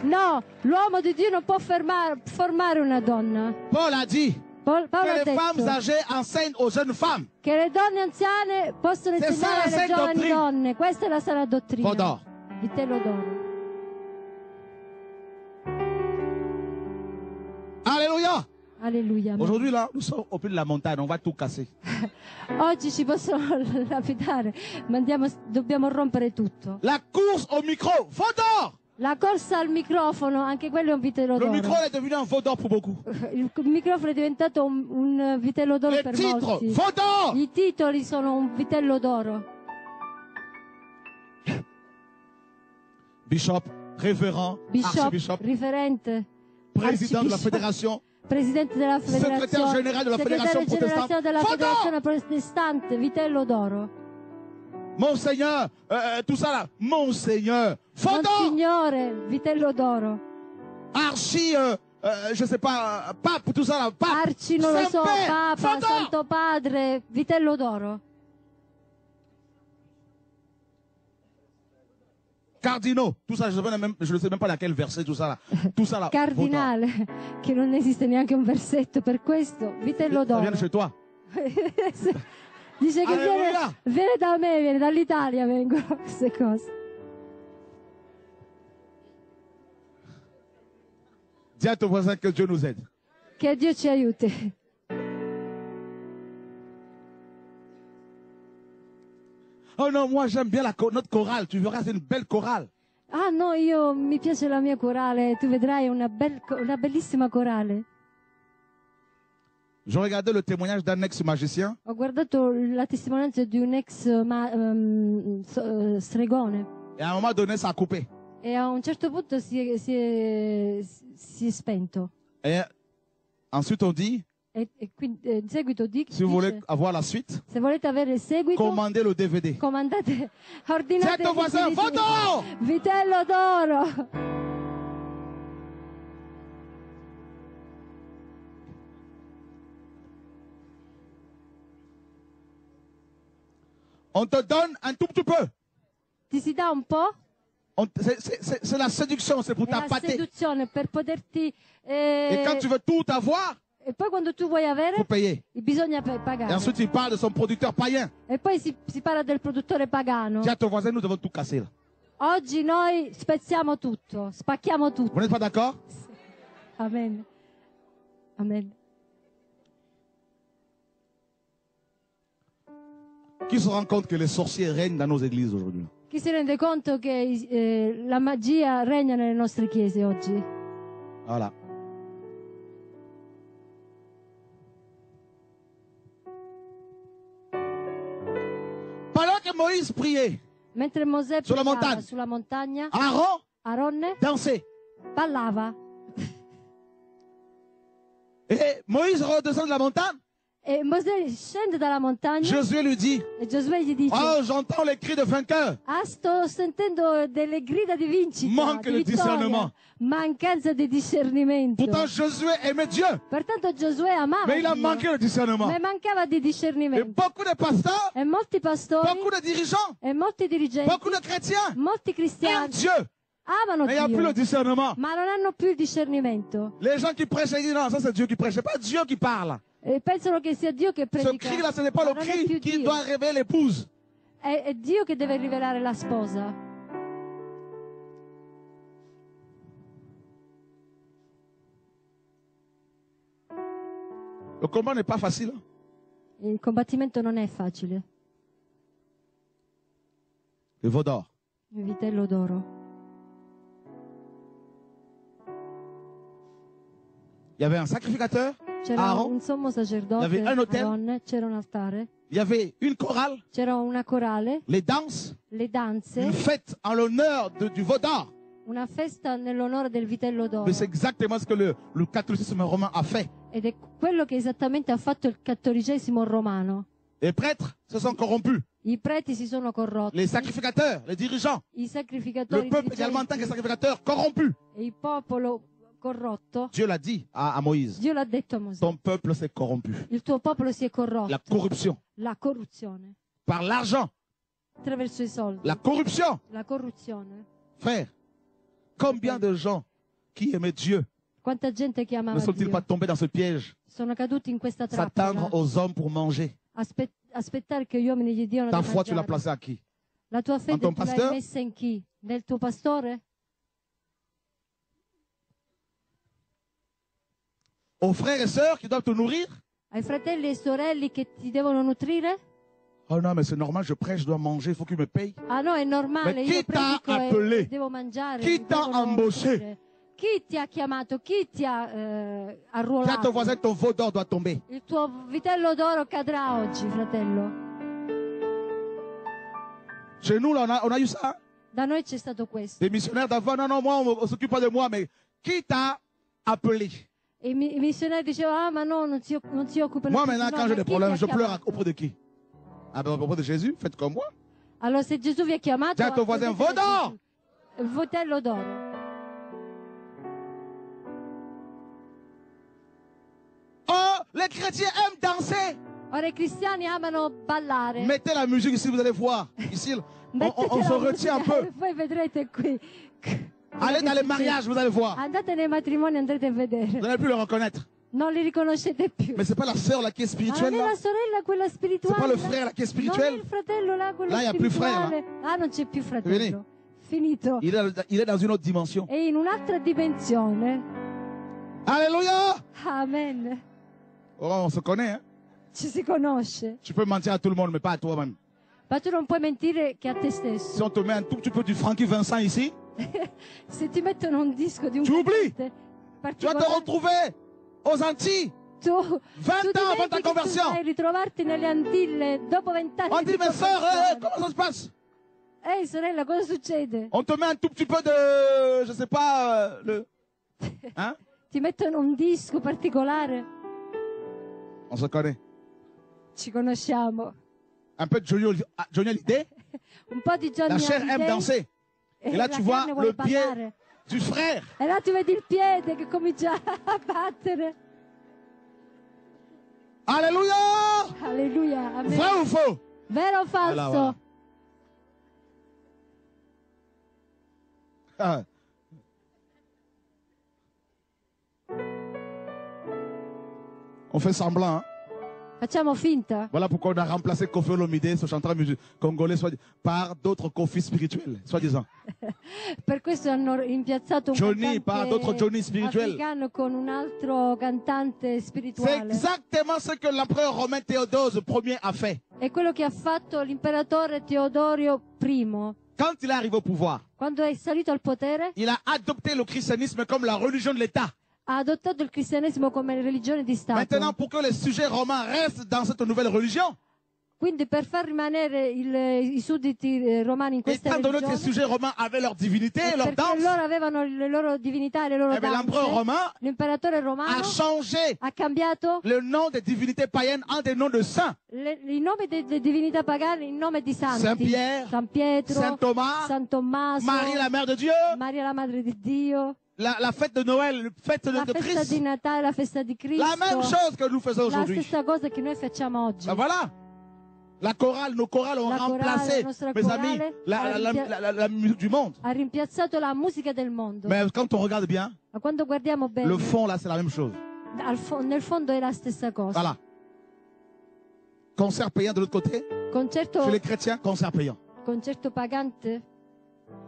No, l'uomo di Dio non può formare una donna. Paul a dit Paolo que ha les femmes detto âgées enseignent aux jeunes femmes. che le donne anziane possono C'est ça insegnare la alle sainte giovani doctrine. donne. Questa è la sana dottrina. Veau d'or. Vitello d'oro. Alléluia. Alleluia. Aujourd'hui là, nous sommes au pied de la montagne, on va tout casser. Oggi ci possono lapidare, ma dobbiamo rompere tutto. La course au micro, veau d'or. La corsa al microfono, anche quello è un vitello Le d'oro. micro est devenu un veau d'or pour beaucoup. Il microfono è diventato un vitello d'oro Les per titres, molti. veau d'or. I titoli sono un vitello d'oro. Bishop, révérend, Bishop, archibishop, riferente, président de la archibishop, fédération, presidente della federazione, Segretario generale della segretario Federazione generale della Protestante. federazione protestante, vitello d'oro. Monseigneur, tout ça là, Monseigneur, veau d'or. Monsignore, vitello d'oro. Archi, je sais pas, pape, tout ça là, pape, Arci, non lo so, Saint-Père, Papa, veau d'or. Santo Padre, vitello d'oro. Cardinaux, tout ça, je ne sais même pas laquelle verset, tout ça là, veau d'or. Cardinale, che non esiste neanche un versetto per questo, vitello Ça d'oro. vient de chez toi. Dice che Alleluia. viene da me, viene dall'Italia, vengono queste cose. Dis à ton voisin que Dieu nous aide. Che Dio ci aiuti. Oh non, moi j'aime bien notre chorale, tu verras, c'est une belle chorale. Ah no, mi piace la mia corale, tu vedrai una bellissima corale. Je regardais le témoignage d'un ex-magicien. Ho guardato la testimonianza di un ex stregone Et à un moment donné, ça a coupé. e a un certo punto si è spento. Et ensuite, on dit, E quindi in seguito si vous voulez dice, avoir la suite, se volete avere il seguito, commandez le DVD. comandate, ordinate Dis à ton voisin, il veau d'or. vitello d'oro. On te donne un tout petit peu. Ti si dà un po'. C'est la séduction, c'est pour È la t'appâter. seduzione per poterti... Et quand tu veux tout avoir, E poi quando tu vuoi il avere, faut payer. bisogna Et pagare. ensuite, il parle de son producteur païen. E poi si parla del produttore pagano. Dis à ton voisin, nous devons tout casser là. Oggi noi spezziamo tutto, spacchiamo tutto. Vous n'êtes pas d'accord? Amen. Amen. Qui se rend compte que les sorciers règnent dans nos églises aujourd'hui? Chi si rende conto che la magia regna nelle nostre chiese oggi? Voilà. Pendant que Moïse priait, Mentre Mosè Sulla pregava montagna. sulla montagna, Aaron Aronne dansait. ballava. Et Moïse redescend de la montagne. E Mosè scende dalla montagna Josué lui dit, e Giosuè gli dice: oh, j'entends les cris de vainqueur. ah, sto sentendo delle grida di vincita, Manca di il vittoria, discernment. mancanza di discernimento. Pourtant, Josué aimait Dieu, Pertanto Giosuè amava mais il a Dio, manqué le discernement. ma mancava di Et discernimento. beaucoup de pasteurs, E molti pastori beaucoup de dirigeants, e molti dirigenti, beaucoup de chrétiens molti aiment cristiani Dieu, amano mais il n'y a plus le Dio, discernement. ma non hanno più il discernimento. Les gens qui prêchent, ils disent non, ça c'est Dieu qui prêche, c'est pas Dieu qui parle. E pensano che sia Dio che Ce predica. cri-là, ce n'est pas ma le non è cri più qui Dio. doit réveiller l'épouse. È Dio che deve rivelare la sposa. Le combat n'est pas facile. Il combattimento non è facile. Le veau d'or. Il vitello d'oro. Il y avait un sacrificateur, C'era Aaron. un sommo Il y sacerdote, avait un autel. Aaron, c'era un altare, Il y avait une chorale, c'era una corale, les danses, le danze, une fête en l'honneur du veau d'or. una festa nell'onore del vitello d'oro. Mais c'est exactement ce que le catholicisme romain a fait. Ed è quello che esattamente ha fatto il cattolicesimo romano. Les prêtres se sont corrompus. I preti si sono corrotti, Les sacrificateurs, les dirigeants, i le sacrificatori peuple également en tant que sacrificateur corrompu. e il popolo corrotto. Dieu l'a dit à Moïse. Dio l'ha detto a Mosè. Ton peuple s'est corrompu. Il tuo popolo si è corrotto. La corruption. La corruzione. Par l'argent. Attraverso i soldi. La corruption. La corruzione. Frère, combien de gens qui aimaient Dieu Quanta gente che ne amava sont-ils Dio pas tombés dans ce piège? sono caduti in questa S'attendre trappola. aux hommes pour manger. Aspettare che gli uomini gli diano Ta da foi, tu l'as mangiare. placée à qui? La tua fede ton tu l'hai pasteur? messa in chi? Nel tuo pastore? Aux frères et sœurs qui doivent te nourrir? Ai fratelli e sorelle che ti devono nutrire? Oh non, mais c'est normal, je prêche, je dois manger, il faut qu'ils me payent. Ah no, è normale, Ma io chi t'ha predico appelé? e devo mangiare. Chi mi t'ha devono embauché? nutrire. Chi ti ha chiamato? Chi ti ha Dis à ton arruolato? voisin, ton veau d'or doit tomber. Il tuo vitello d'oro cadrà oggi, fratello. Chez nous, là, on a eu ça. Da noi c'è stato questo. Des missionnaires d'avant, non, non, moi, on s'occupe pas de moi, mais qui t'a appelé? E i missionari dicevano, ah ma no, non si occupano Moi, più di maintenant, noi, quand ma j'ai des chi problèmes, ti ha je pleure chiamato? auprès de qui? Ah ben, auprès de Jésus, faites comme moi. Allora se Gesù vi ha chiamato, Dis à ton voisin, attendete veau d'or! Gesù. Il vitello d'oro. Oh, les chrétiens aiment danser. Ora i cristiani amano ballare. Mettez la musique ici, vous allez voir. Ici, on se la retient un musica peu. e poi vedrete qui. Allez dans les mariages, vous allez voir. Andate nei matrimoni e andrete a Vous vedere. n'allez plus le reconnaître. Non li riconoscete più. Mais c'est pas la sœur là qui est Ma non spirituelle è là. la sorella quella C'est spirituale. pas le là? frère là qui est Non è il spirituel. fratello là, quello Là, y a plus frère, spirituale. Ah, non c'è più fratello. Vedi? Finito. Il est dans une autre dimension. È in un'altra dimensione. Alléluia. Amen. Oh, on se connaît, hein. Ci si conosce. Tu peux mentir à tout le monde, mais pas à toi-même. Ma tu non puoi mentire che a te Si stesso. on te met un tout petit peu du Francky Vincent ici, Se ti mettono un disco di un Tu oublies. cantante tu vas te particolare, retrouver aux Antilles. tu 20 tu ans avant ta dimentichi che tu conversion. vai ritrovarti nelle Antille dopo 20 anni On di dit, mais sœur, conversione. comment ça se passe? Ehi sorella, cosa succede? On te met un tout petit peu de, je sais pas, hein? Ti mettono un disco particolare? On se connaît. Ci conosciamo. Un peu de Johnny Hallyday. Un po' di Johnny La chair aime Hallyday, danser. e Et là, la tu vois carne vuole le pied ballare. du frère. E là tu vedi il piede che comincia a battere. Alléluia! Alleluia. Amen. Vrai ou faux? Vero o falso? Voilà, voilà. Ah. On fait semblant, hein? Facciamo finta. Voilà pourquoi on a remplacé Koffi Olomide, ce chanteur congolais, par d'autres Koffi spirituels, soi-disant. Per questo hanno rimpiazzato un Johnny, par d'autres Johnny cantante spirituels. africano con un altro cantante C'est spirituale. exactement ce que l'empereur romain Théodose Ier a fait. È quello che ha fatto l'imperatore Teodorio I. Quand il est arrivé au pouvoir, Quando è salito al potere, il a adopté le christianisme comme la religion de l'État. ha adottato il cristianesimo come religione di Stato. Maintenant, pour que les sujets romains restent dans cette nouvelle religion, Quindi per far rimanere i sudditi romani in questa étant donné que les religione, sujets romains avaient leur divinité et leur perché danse, loro avevano le loro divinità e le loro eh bien, l'empereur danze, romain l'imperatore romano a changé ha cambiato le nom des divinités païennes en des noms de saints. i nomi delle divinità pagane in nome di santi. Saint Pierre, San Pietro, Saint Thomas, San Tommaso, Marie la mère de Dieu, Maria la madre di Dio, la fête de Noël, la fête la de festa Christ. di Natale, la festa di Cristo. La même chose que nous faisons La aujourd'hui. stessa cosa che noi facciamo oggi. Ben voilà. La chorale, nos chorales ont La chorale, remplacé, la nostra mes chorale, amis, la musique du monde. Ha rimpiazzato la musica del mondo. Mais quand on regarde bien, Ma quando guardiamo bene, le fond là, c'est la même chose. nel fondo è la stessa cosa. Voilà. Concert payant de l'autre côté, Concerto, chez les chrétiens, concert payant. concerto pagante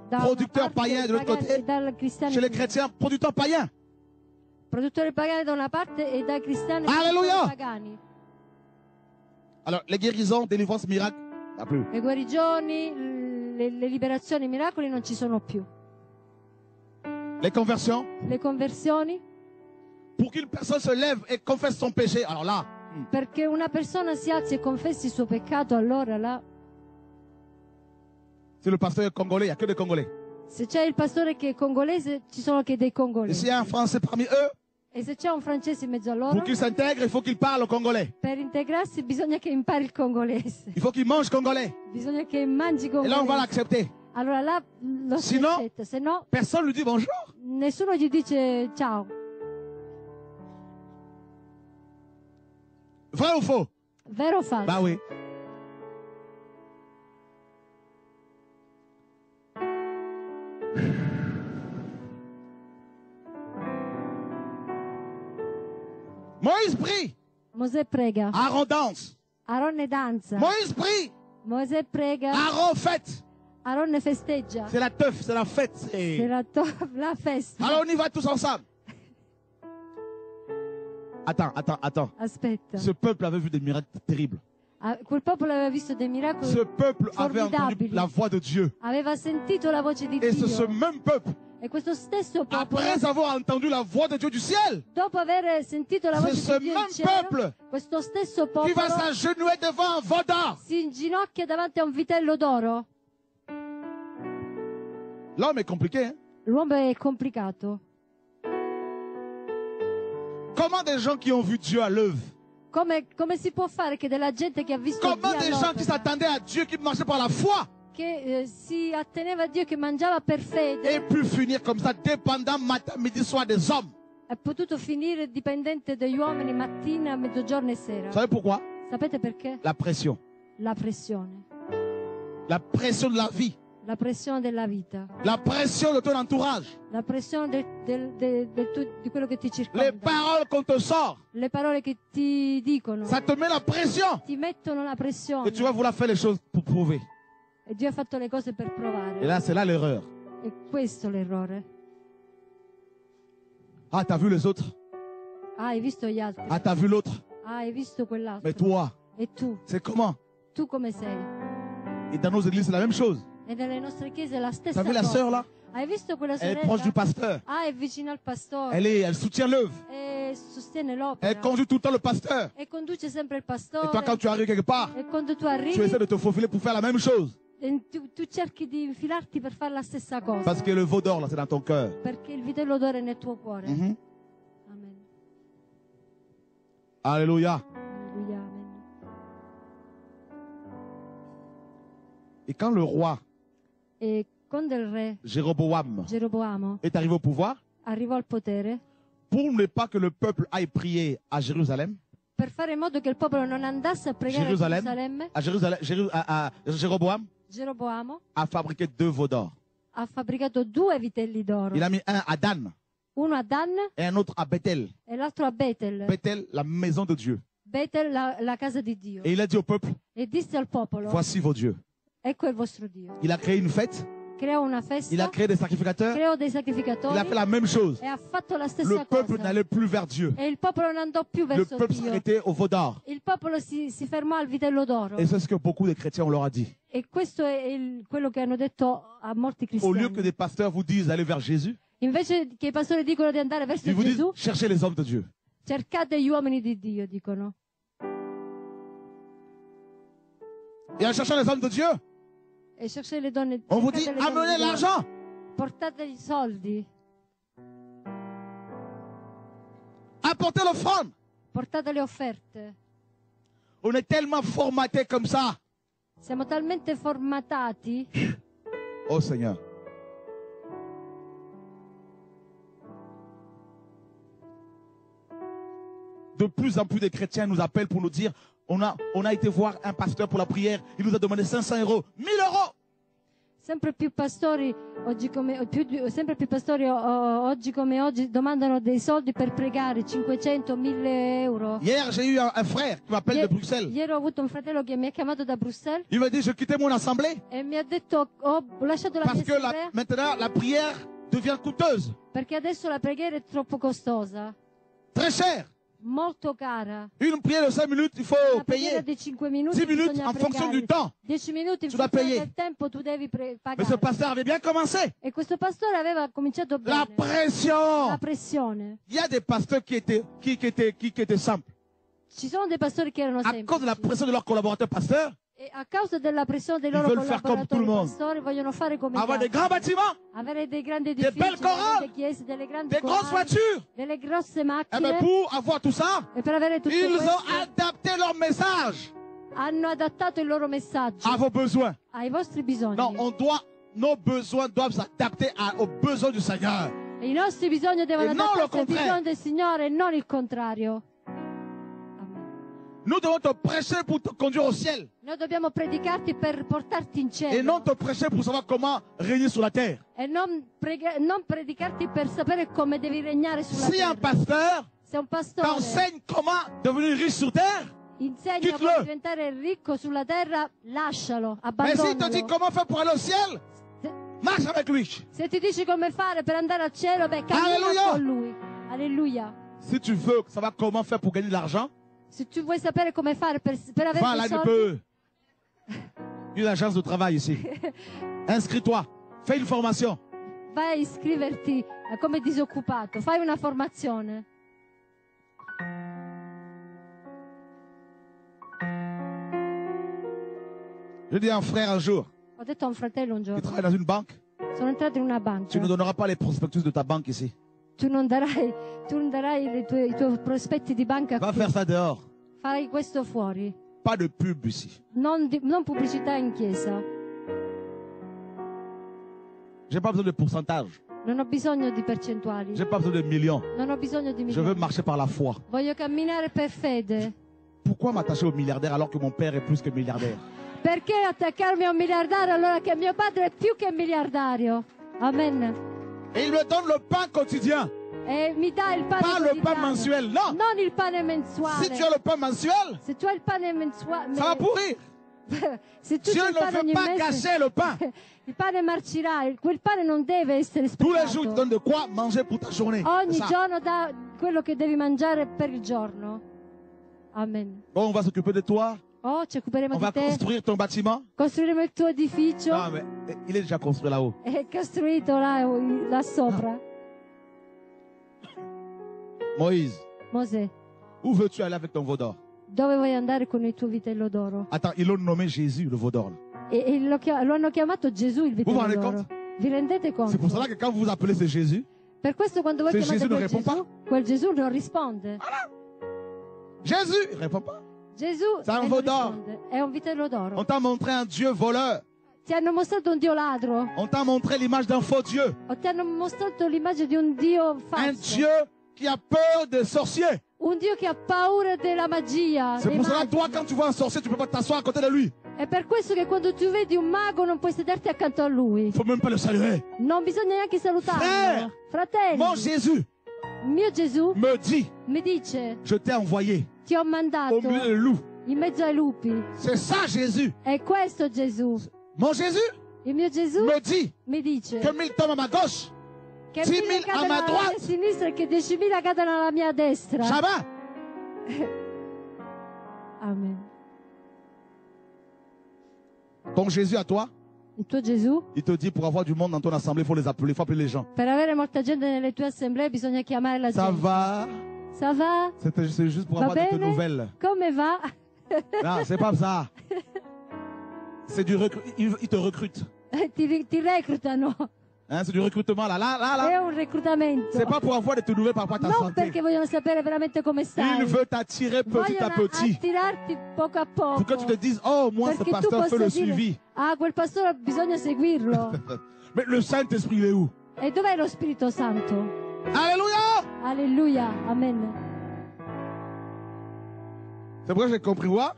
da una Producteur parte, païen de l'autre pagani- côté, e dal cristiano. chez les chrétiens, producteur païen. Produttore pagani da una parte e dai cristiani Alleluia! pagani. Alors, les guérisons, délivrances, miracles, il n'y a plus. Le guarigioni, le liberazioni, i miracoli non ci sono più. Les conversions, Le conversioni, pour qu'une personne se lève et confesse son péché, alors là, perché una persona si alzi e confessi il suo peccato, allora là, c'est le pasteur congolais, il n'y a que des Congolais. se c'è il pastore che è congolese, ci sono anche dei Et congolesi. s'il y a un Français parmi eux, E se c'è un francese in mezzo a loro, pour qu'il s'intègre, il faut qu'il parle congolais. per integrarsi bisogna che impari il congolese. Il faut qu'il mange congolais. Bisogna che mangi Et là, on va congolese. l'accepter. Allora là lo si Sinon- accetta, se no Personne ne lui dit bonjour. nessuno gli dice ciao. Vrai ou faux? Vero o falso? Bah oui. Moïse prie, Mosè prega, Aaron danse. Aronne danza, Moïse prie, Mosè prega, Aaron fête. Aronne festeggia. C'est la teuf, c'est la fête. C'est la festa. Alors on y va tous ensemble. Attends. Aspetta. Ce peuple avait vu des miracles terribles. Ah, quel popolo aveva visto dei miracoli, Ce peuple avait entendu formidabili. la voix de Dieu. Aveva sentito la voce di Et Dio. c'est ce même peuple, E questo stesso popolo, après avoir entendu la voix de Dieu du ciel, dopo aver sentito la c'est voce ce di Dio même in cielo, peuple questo stesso qui popolo va s'agenouiller devant un veau d'or. si inginocchia davanti a un vitello d'oro. L'homme est compliqué, hein? L'uomo è complicato. Comment des gens qui ont vu Dieu à l'œuvre, Come si può fare che della gente che ha visto comment Dio des gens qui all'opera, s'attendaient à Dieu, qui marchaient par la foi, che si atteneva a Dio, che mangiava per fede, aient pu finir comme ça, dépendant matin, midi, soir des hommes? è potuto finire dipendente degli uomini mattina, mezzogiorno e sera? Vous savez pourquoi? Sapete perché? La pression. La pressione. La pression de la vie. La pressione della vita. La pression de ton entourage. La pressione di quello che ti Les circonda. paroles qu'on te sort. Le parole che ti dicono. Ça te met la pression. Ti mettono la pressione. Et tu vas vouloir faire les choses pour prouver. E Dio ha fatto le cose per provare. Et là, c'est là l'erreur. E questo è l'errore. Ah, t'as vu les autres? Ah, hai visto gli altri. Ah, t'as vu l'autre? Ah, hai visto quell'altro. Mais toi, E tu? c'est comment? Tu come sei? Et dans nos églises, c'est la même chose. E nelle nostre chiese è la stessa T'as vu la cosa. sœur là? Hai visto quella Elle est sorella? proche du pasteur. Ah, è vicino al pastore. Elle soutient l'œuvre. E sostiene Elle l'opera. conduit tout le temps le pasteur. E conduce sempre il Et pastore. toi, quand tu arrives quelque part, E quando tu tu arrivi, essaies de te faufiler pour faire la même chose. tu cerchi di infilarti per fare la stessa cosa. Parce que le veau d'or, là, c'est dans ton cœur. Perché il vitello d'oro è nel tuo cuore. Mhm. Amen. Alléluia. Alleluia, amen. Et quand le roi E quando il re Jéroboam Geroboamo est arrivé au pouvoir, arrivò al potere, pour ne pas que le peuple aille prier à Jérusalem, per fare in modo che il popolo non andasse a pregare a Gerusalemme, Jéroboam a fabriqué 2 veaux d'or. ha fabbricato 2 vitelli d'oro. Il a mis un à Dan Uno a Dan et un autre à Bethel. e l'altro a Betel. Bethel, la maison de Dieu. Betel, la casa di Dio. Et il a dit au peuple, E disse al popolo, voici vos dieux. ecco il vostro Dio. Il a créé une fête, Creò una il festa, a créé des sacrificateurs, creò dei il sacrificatori a fait la même chose. e ha fatto la Le stessa peuple cosa. n'allait plus vers Dieu. E il popolo non andò più Le verso peuple Dio. s'arrêtait au veau d'or. Il popolo si fermò al vitello d'oro. Et c'est ce que beaucoup de chrétiens, on leur a dit. E questo è quello che hanno detto a molti Au lieu que cristiani. des pasteurs vous disent allez vers Jésus, Invece che i pastori dicono di andare verso ils vous disent Gesù, cherchez les hommes de Dieu. cercate gli uomini di Dio, dicono. Et en cherchant les hommes de Dieu, E cercate le donne. on vous dit cercate le donne amenez di Dio. l'argent. Portate i soldi, Apportez l'offrande. portate le offerte. On est tellement formaté comme ça. Siamo talmente formatati. Oh Seigneur. De plus en plus de chrétiens nous appellent pour nous dire on a été voir un pasteur pour la prière, il nous a demandé 500 €, 1000 €. Sempre più pastori oggi come oggi domandano dei soldi per pregare, 500, 1000 euro. Hier, j'ai eu un frère qui m'appelle de Bruxelles. Ieri ho avuto un fratello che mi ha chiamato da Bruxelles Il m'a dit je quittais mon assemblée e mi ha detto ho lasciato la parce mia que assemblea maintenant la prière devient coûteuse, perché adesso la preghiera è troppo costosa, très chère. molto cara. Une prière de 5 minutes, il faut Una preghiera payer. di 5 minuti 10 minutes bisogna en fonction pregare. du temps. 10 minuti in Tu dois funzione payer. del tempo tu devi Mais ce pagare. pasteur avait bien commencé. E questo pastore aveva cominciato La bene. pression. La pressione. Il y a des pasteurs qui étaient simples. Ci sono dei pastori che erano À cause de la semplici. pression de leurs collaborateurs pasteurs, E a causa della pressione dei Ils loro veulent faire comme tout collaboratori le monde. pastori vogliono fare come gli avoir des altri. grands bâtiments, Avere dei grandi des edifici, belles chorales, delle chiese, delle grandi des grosses corali, voitures. delle grosse Eh macchine. bien, pour avoir tout ça, E per avere tutto ils questo ont adapté leur message hanno adattato il loro messaggio à vos besoins. ai vostri bisogni. Non, nos besoins doivent s'adapter aux besoins du Seigneur. E i nostri bisogni devono E non lo adattarsi ai contraire. bisogni del Signore e non il contrario. Nous devons te prêcher pour te conduire au ciel Noi dobbiamo predicarti per portarti in cielo et non te prêcher pour savoir comment régner sur la terre. e non predicarti per sapere come devi regnare sulla Si un terra. pasteur Se un pastore t'enseigne comment devenir riche sur terre, insegna quitte-le. come diventare ricco sulla terra, lascialo, mais s'il te dit abbandonalo. comment faire pour aller au ciel, marche avec lui. Se ti dici come fare per andare al cielo, beh, cammina Alleluia. con lui. Alleluia. Si tu veux savoir comment faire pour gagner de l'argent, Se tu vuoi sapere come fare per avere va à dei soldi, l'ANPE, une agence de travail ici. Inscris-toi, fais une formation. vai a iscriverti come disoccupato, fai una formazione. Je dis à un frère un jour, Ho detto a un fratello un qui giorno, travaille dans une banque, sono entrato in una banca, tu ne donneras pas les prospectus de ta banque ici. tu non darai i tuoi prospetti di banca Va qui. faire ça dehors. Fai questo fuori, Pas de pub ici. non pubblicità in chiesa. J'ai pas besoin de pourcentage. Non ho bisogno di percentuali, J'ai pas besoin de millions. non ho bisogno di Je veux milioni. marcher par la foi. Voglio camminare per fede. Pourquoi m'attacher au milliardaire alors que mon père est plus que milliardaire? Perché attaccarmi a un miliardario allora che mio padre è più che miliardario? Amen. Et il me donne le pain quotidien, E mi dà il pane pas le pain quotidiano, mensuel. Non. non il pane mensuale. Si tu as le pain mensuel, Se tu hai il pane mensuale, ça va pourrir. se tu Dieu hai il ne pane veut ogni pas mese, gâcher le pain. il pane marcirà. Quel pane non deve essere Tous les jours, il te sprecato. donne de quoi manger pour ta journée. Ogni Ça. giorno dà quello che devi mangiare per il giorno. Amen. Bon, on va s'occuper de toi. Oh, ci occuperemo On va di te. construire ton bâtiment. Costruiremo il tuo edificio. Non, mais il est déjà construit là-haut. È costruito là sopra. Moïse, Mosè, où veux-tu aller avec ton veau d'or? dove vuoi andare con il tuo vitello d'oro? Attends, ils l'ont nommé Jésus, le veau d'or. E lo hanno chiamato Gesù il Vous vitello vous rendez d'oro. compte? Vi rendete C'est pour conto? cela que quand vous vous appelez c'est Jésus, Per questo quando voi Se chiamate Gesù non quel répond quel Gesù non risponde. Jésus, il répond pas. Gesù C'est un non veau d'or. risponde. È un vitello On d'oro. t'a montré un Dieu voleur. Ti hanno mostrato un Dio ladro. On t'a montré l'image d'un faux Dieu. O ti hanno mostrato l'immagine di un Dio Un falso. Dieu qui a peur des sorciers. Un Dio che ha paura della magia. C'est pour cela, toi, quand tu vois un sorcier, tu ne peux pas t'asseoir à côté de lui. È per questo che quando tu vedi un mago non puoi sederti accanto a lui. Il ne faut même pas le saluer. Non bisogna neanche salutarlo. Frère, Fratelli, mon Jésus mio Gesù me dit, mi dice, je t'ai envoyé ti ho au mandato milieu des loups. in mezzo ai lupi. C'est ça Jésus. È questo Gesù. Mon Jésus Il mio Gesù me dit mi dice que 1000 tombent à ma gauche, che 10.000 1000 a cadono ma alla droite. mia sinistra e che 10.000 cadono alla mia destra. Shabbat. Amen. Ton Jésus à toi, Il tuo Gesù, il te dit pour avoir du monde dans ton assemblée, il faut les appeler, il faut appeler les gens. per avere molta gente nelle tue assemblee bisogna chiamare la Ça gente. va? Ça va? C'est juste pour Va avoir de tes bene? nouvelles. Come va? Non, c'est pas ça. C'est du il te recrute. ti reclutano. Hein, c'est du recrutement là. È un reclutamento. C'est pas pour avoir de tes nouvelles par rapport à ta Non santé. perché vogliono sapere veramente come stai. Il veut t'attirer petit à Vogliono petit. attirarti poco a poco. Pour que tu te dises, oh, moi, ce Perché tu pasteur fait possa le dire, suivi. ah, quel pastore bisogna seguirlo. Mais le Saint-Esprit, il est où? E dov'è lo Spirito Santo? Alléluia! Alleluia, amen. C'est pourquoi j'ai compris, quoi?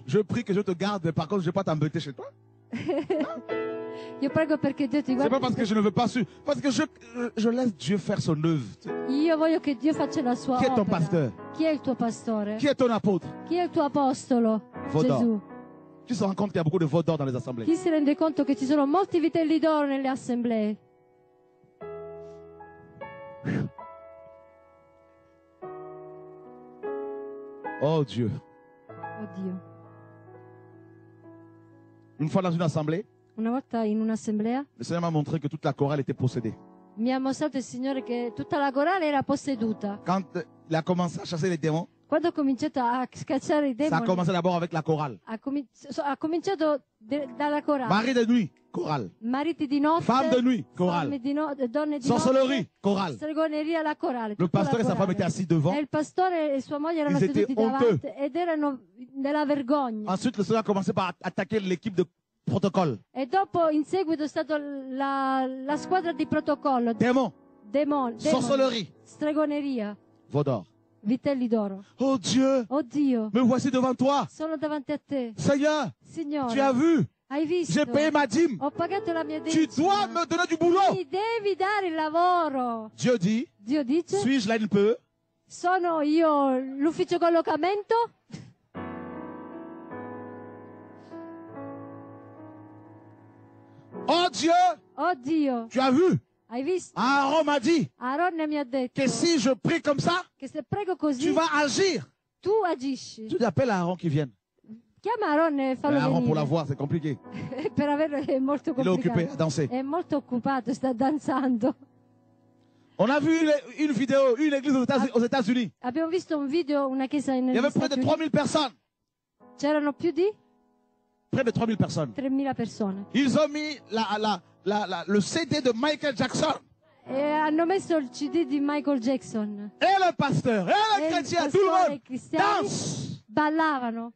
Je prie que je te garde, mais par contre, je ne vais pas t'embêter chez toi. Io prego perché Dio ti C'est pas guardi. parce que je ne veux pas suivre, parce que je laisse Dieu faire son œuvre. Io voglio che Dio faccia la sua Chi è ton opera. pasteur? Chi è il tuo pastore? Qui est ton apôtre? Chi è il tuo apostolo? Vaudor. Gesù. Tu te rends compte qu'il y a beaucoup de veaux d'or dans les assemblées. Chi si rende conto che ci sono molti vitelli d'oro nelle assemblee? Oh Dieu. Oddio. Une fois dans une assemblée, Una volta in un'assemblea le Seigneur m'a montré que toute la chorale était possédée. mi ha mostrato il Signore che tutta la corale era posseduta. Quand il a commencé a chasser les démons, Quando ha cominciato a scacciare i ça a demoni, commencé d'abord avec la chorale. ha cominciato dalla corale. Mari de nuit, chorale. Mariti di notte, Femme de nuit, chorale. donne di Sorcellerie, notte, chorale. stregoneria, la corale. Le tutta la pasteur et sa corale. femme étaient assis devant. E il pastore e sua moglie erano Ils étaient seduti davanti honteux. ed erano nella vergogna. Ensuite, le Seigneur a commencé par attaquer l'équipe de protocole. E dopo, in seguito, è stata la squadra di protocollo. Démons, Demoni, sorcellerie, stregoneria, veaux d'or. vitelli d'oro. Oh Dieu, Oddio, me voici devant toi. sono davanti a te. Seigneur, Signore, tu as vu, hai visto? j'ai payé ma dîme. Ho pagato la mia Tu decima. dois me donner du boulot. Mi devi dare il lavoro. Dieu dit, Dio dice, suis-je là un peu? sono io l'ufficio collocamento? Oh Dieu, Oh Dio, tu as vu, hai visto? Aaron m'a dit Aaron mi ha detto que si je prie comme ça, che se prego così tu vas agir. tu agisci. Tu appelles Aaron qui vienne. Chiama Aaron e Mais fallo Aaron, pour la venire. voir, c'est compliqué. Per averlo è molto Il est occupé complicato. à danser. È molto occupato, sta danzando. On a vu une vidéo, une église aux États-Unis. Abbiamo visto un video, una chiesa Il y negli avait près Stati de Uniti. 3000 personnes. C'erano più di Près de 3000 personnes. 3.000 persone. Ils ont mis le CD de Michael Jackson. E hanno messo il CD di Michael Jackson. Et le pasteur, et le E il chrétien, tout le pastore e i monde cristiani danse. ballavano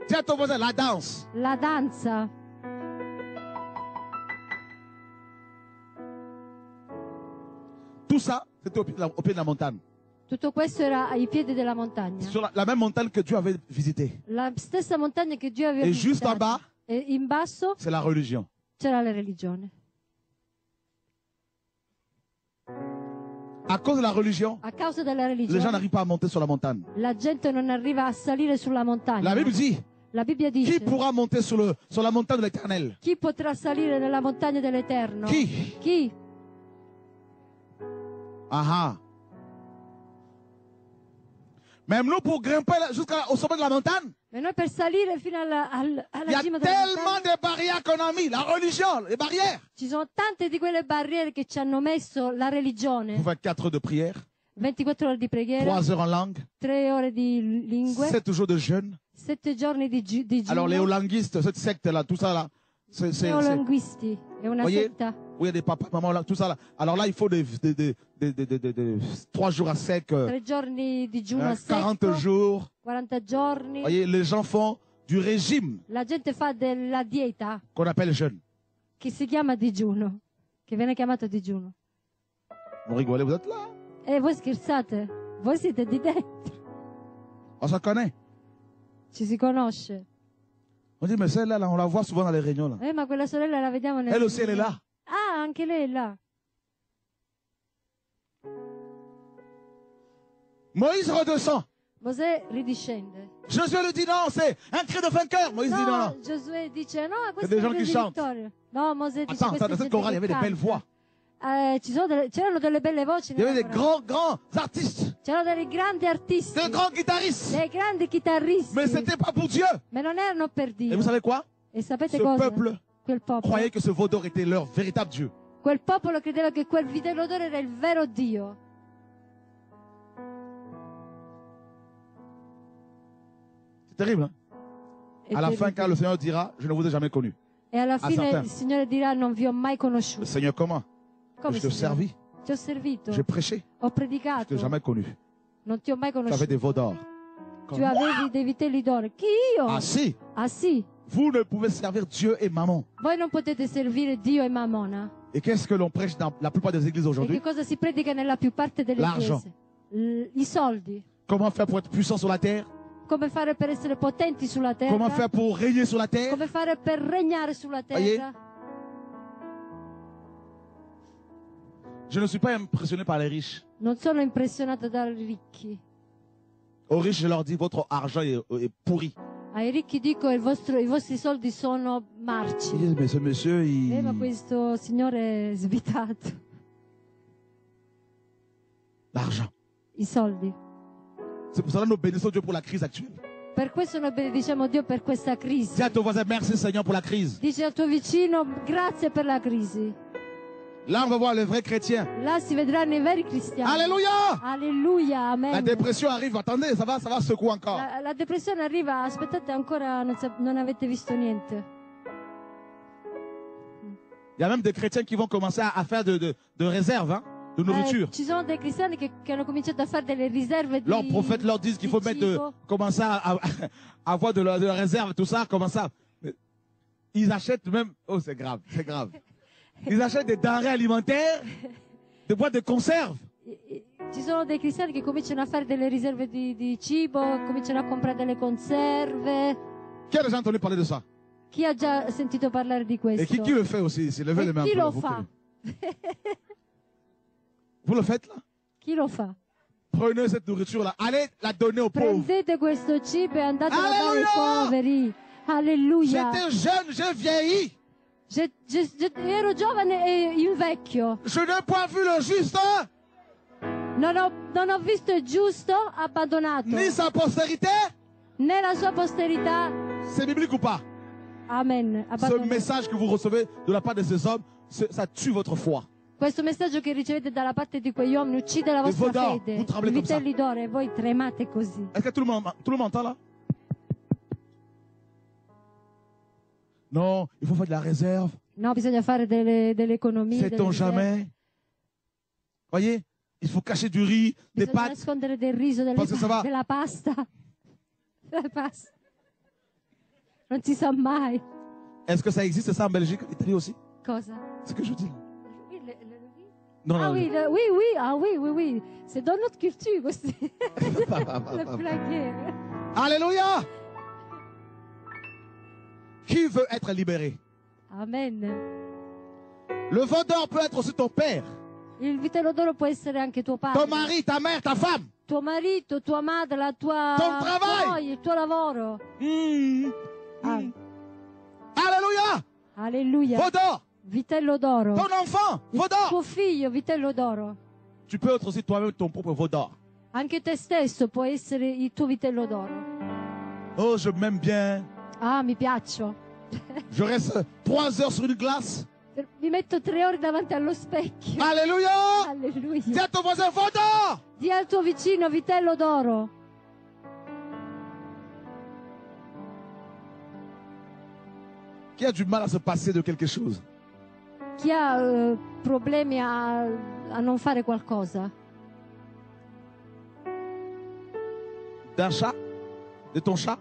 Dis à ton voisin, la danse. la danza. Tout ça, c'était au pied de la montagne. Tutto questo era ai piedi della montagna. Sur la même montagne que Dieu avait visitée. La stessa montagna che Dio aveva Et juste en visitato. bas, E in basso c'est la religion. c'era la religione. À cause de la religion, A causa della les gens religione n'arrivent pas à monter sur la montagne. la gente non arriva a salire sulla montagna. La Bible dit, La Bibbia qui dice: pourra monter sur la montagne de l'Éternel? chi potrà salire nella montagna dell'Eterno? Qui? Chi? Ah ah. Même nous, pour grimper jusqu'au sommet de la montagne, E noi per salire fino alla il y a cima della tellement montagna de barrières qu'on a mis. La religion, les barrières. ci sono tante di quelle barriere che ci hanno messo la religione. 24 heures de prière, 24 ore di preghiera, 3 heures en langue, 3 ore di lingue, 7 jours de jeûne. 7 giorni di Alors les digiuno. Hollandistes, cette secte-là, tout ça là, c'est Neolinguisti, è una Voyez? setta. où il y a des papas, mamans, là, tout ça là. Alors là, il faut 3 jours à sec, 3 giorni digiuno a 40 secco, jours. 40 giorni. Voyez, les gens font du régime La gente fa della dieta qu'on appelle jeûne. che si chiama digiuno, che viene chiamato digiuno. Vous rigolez, vous êtes là. E voi scherzate? Voi siete di dentro. On se connaît. Ci si conosce. On dit, mais celle-là, là, on la voit souvent dans les réunions. Là. Ma quella sorella la vediamo nel... Elle aussi, elle est là. Ah, anche lei è là. Moïse redescend. Mosè ridiscende. Josué lui dit non, c'est un cri de vainqueur. Moïse dit non, non. Giosuè dice no, C'est questo è des un gens grido qui di chantent. vittoria. No, Mosè dice Attends, dans cette chorale, il y avait des belles voix. C'erano delle belle voci. Il y avait des nella grands artistes. C'erano dei grandi artisti. Des grands guitaristes. Dei grandi chitarristi. Mais c'était pas pour Dieu. Ma non erano per Dio. Et vous savez quoi? E sapete Ce cosa? peuple Quel popolo. croyait que ce veau d'or était leur véritable Dieu. Quel popolo credeva che quel vitello d'oro era il vero Dio. C'est terrible, hein? È À la fin, terribile. quand le Seigneur dira, je ne vous ai jamais connu. E alla a fine certains. il Signore dirà non vi ho mai Le conosciuto. Seigneur, comment? Come Je te Signore? servis, Ti ho servito, j'ai prêché, ho je ne predicato, t'ai jamais connu. non ti ho mai Tu avais conosciuto. des veaux d'or. Tu avevi dei vitelli d'oro. Chi io? Ah si, Ah sì, vous ne pouvez servir Dieu et maman. voi non potete servire Dio e Mammona. Et qu'est-ce que l'on prêche dans la plupart des églises E che aujourd'hui? cosa si predica nella più parte delle L'argent. chiese? I soldi. Comment faire pour être puissant sur la terre? Come fare per essere potenti sulla Comment terra? faire pour régner sur la terre? Come fare per regnare sulla Voyez? terra? Je ne suis pas impressionné par les riches. Non sono impressionata dai ricchi. Aux riches, je leur dis, votre argent est pourri. Ai ricchi dico i vostri soldi sono marci. Ils disent, mais ce monsieur, Ma questo signore è svitato. L'argent. I soldi. C'est pour cela que nous bénissons Dieu pour la crise actuelle. Per questo noi benediciamo Dio per questa crisi. Dis à ton voisin, merci Seigneur pour la crise. Dice al tuo vicino grazie per la crisi. Là, on va voir les vrais chrétiens. Là si vedranno i veri cristiani. Alléluia! Alleluia, amen. La dépression arrive. Attendez, ça va secouer encore. La depressione arriva, aspettate ancora, non avete visto niente. Il y a même des chrétiens qui vont commencer à faire de réserves, hein, de nourriture. Ci sono dei cristiani che hanno cominciato a fare delle riserve di Leurs prophètes leur disent qu'il faut mettre commencer à avoir de la réserve, tout ça, comment ça. Ils achètent même, oh c'est grave, c'est grave. Ils achètent des denrées alimentaires, des boîtes de conserve. Ci sono dei cristiani che cominciano a fare delle riserve di cibo, cominciano a comprare delle conserve. Qui a déjà entendu parler de ça? Chi ha già sentito parlare di questo? Et qui le fait aussi? Levez les mains. Chi un peu, lo vous fa? Vous le faites là? Chi lo fa? Prenez cette nourriture-là, allez la donner aux pauvres. Prendete questo cibo e andate a dare ai Alleluia! poveri. Alleluia. J'étais jeune, j'ai vieilli. Ero giovane e invecchio. Je n'ai pas vu le juste, hein, Non ho visto il giusto abbandonato, ni sa postérité. né la sua posterità. C'est biblique ou pas? Amen. Ce Abbandonato. message que vous recevez de la part de ces hommes, ça tue votre foi. Questo messaggio che ricevete dalla parte di quegli uomini uccide la vostra Vaudor, fede. vous tremblez I comme ça. vitelli d'oro e voi tremate così. Est-ce que tout le monde m'entend là? Non, il faut faire de la réserve. No, bisogna fare delle economie. Sait-on jamais? Voyez, il faut cacher du riz, des Bisogna pâtes. nascondere del riso, Parce que ça va. della pasta. Della pasta. Non si sa mai. Est-ce que ça existe ça en Belgique, en Italie aussi? Cosa? C'est ce que je dis. Oui, Non, ah non. oui, oui. C'est dans notre culture aussi. Le blaguer. Alléluia! Qui veut être libéré? Amen. Le veau d'or peut être aussi ton père, Il vitello d'oro può essere anche tuo padre, ton mari, ta mère, ta femme. tuo marito, tua madre, la tua Ton travail. moglie, il tuo lavoro. Ah, Alléluia! alleluia. Veau d'or. Vitello d'oro. Ton enfant, veau d'or. Tuo figlio, vitello d'oro. Tu peux être aussi toi-même ton propre veau d'or. Anche te stesso può essere il tuo vitello d'oro. Oh, je m'aime bien. Ah, mi piaccio. Je reste 3 heures sur une glace. Mi metto 3 ore davanti allo specchio. Alléluia! Dis Alleluia. à ton voisin, veau d'or. Di al tuo vicino vitello d'oro. Qui a du mal à se passer de quelque chose? Chi ha problemi a non fare qualcosa? D'un chat? De ton chat?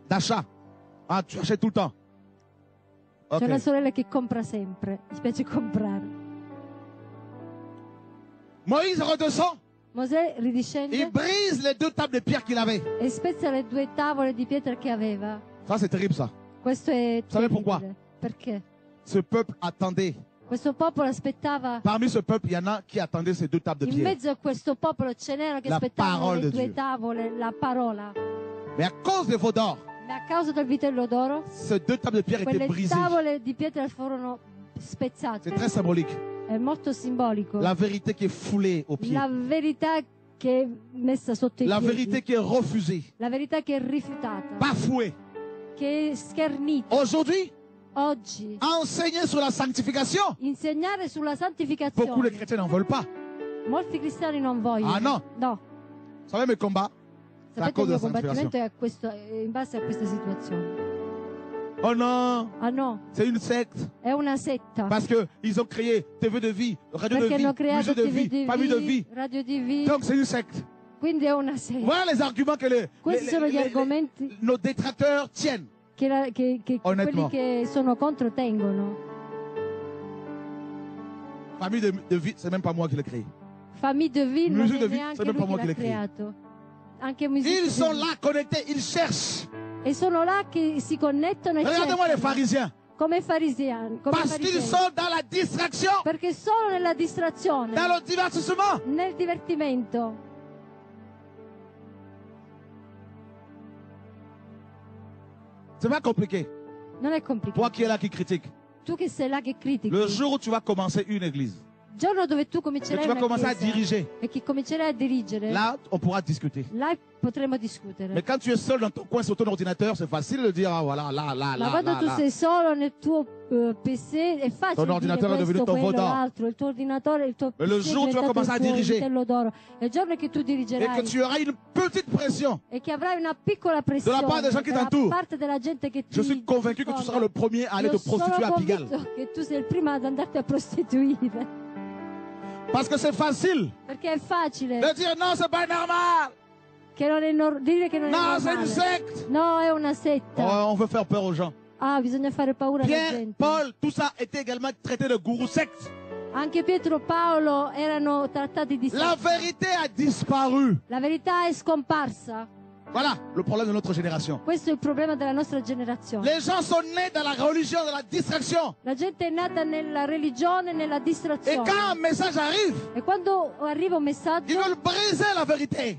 D'achat? Ah, tu achètes tout le temps. Ok. C'è una sorella che compra sempre. Mi piace comprare. Moïse redescend. Mosè ridiscende il brise les 2 tables de pierre qu'il avait. e spezza le 2 tavole di pietra che aveva. Ça, c'est terrible, ça. Questo è Sapete terribile. pourquoi? Perché? Ce peuple attendait. Questo popolo aspettava. Parmi ce peuple, il y en a qui attendaient ces 2 tables de In pierre. mezzo a questo popolo ce n'erano che La aspettavano parole le de 2 Dieu. tavole, la parola. Mais à cause des veaux d'or, Ma a causa del vitello d'oro, ces 2 tables de pierre étaient quelle brisées. tavole di pietra furono spezzate. C'est très symbolique. È molto simbolico. La vérité qui est foulée aux pieds. La verità che è messa sotto i La piedi. vérité qui est refusée. La verità che è rifiutata. Bafouée. Che è schernita. Aujourd'hui, Oggi enseigner sur la sanctification. insegnare sulla Beaucoup de santificazione. chrétiens n'en veulent pas. Molti cristiani non vogliono. Ah, no? No. Vous savez mes combats? C'est à Sapete, cause il de mio la sanctification. combattimento è, in base a questa situazione. Oh non, Ah no, c'est une secte. è una setta. Parce qu'ils ont créé TV de vie, radio de Perché vie, hanno creato musée de TV vie, famille de vie. Radio TV, Donc c'est une secte. quindi è una setta. Voilà les arguments que Questi sono gli argomenti nos détracteurs tiennent. che Honnêtement. quelli che sono contro tengono. Famille de vie, c'est même pas moi qui l'ai créé. Famille de vie non Musée è de vie, neanche c'est même pas lui moi che qui l'ha l'ai créé. creato. Anche musica Ils sont là connectés, ils cherchent. e sono là che si connettono e Regardez-moi les cercano, pharisiens. come farisiani, come Parce qu'ils farisei. sont dans la distraction, Perché solo nella distrazione, dans le divertissement. nel divertimento. C'est pas compliqué. Non è complicato. Toi qui es là qui critique. Tu che sei là che critichi, Le jour où tu vas commencer une église, il giorno dove tu et comincerai tu vas una commencer à chiesa diriger, e che comincerai a dirigere, là, on pourra discuter. là potremo discutere. Mais quand tu es seul dans ton coin sur ton ordinateur, c'est facile de dire, ah voilà, là, là, Ma là, quando là, tu là. sei solo nel tuo PC è facile Ton dire ordinatore è questo, devenuto quello, Vodor. l'altro, il tuo ordinatore, il tuo E le PC è jour où tu vas diventato commencer il à tuo diriger. vitello d'oro. E il giorno che tu Et dirigerai que tu auras une petite pression. e che avrai una piccola pressione part des gens qui da t'entourent. parte della gente che ti Je suis convaincu que tu seras le premier à aller te prostituer à Pigalle. Sono convinto che tu sei il primo ad andarti a prostituire, Parce que c'est facile perché è facile de dire non, c'est pas normal. che non è dire che non Non, è c'est une normale. secte. No, è una setta. Oh, on veut faire peur aux gens. Ah, bisogna fare paura alla Pierre, gente. Paul, tout ça était également traité de gourou secte. Anche Pietro e Paolo erano trattati di La setta. vérité a disparu. La verità è scomparsa. Voilà le problème de notre génération. Questo è il problema della nostra generazione. Les gens sont nés dans la religion, dans la distraction. La gente è nata nella religione, nella Et distrazione. quand un message arrive, E quando arriva un ils messaggio, veulent briser la vérité.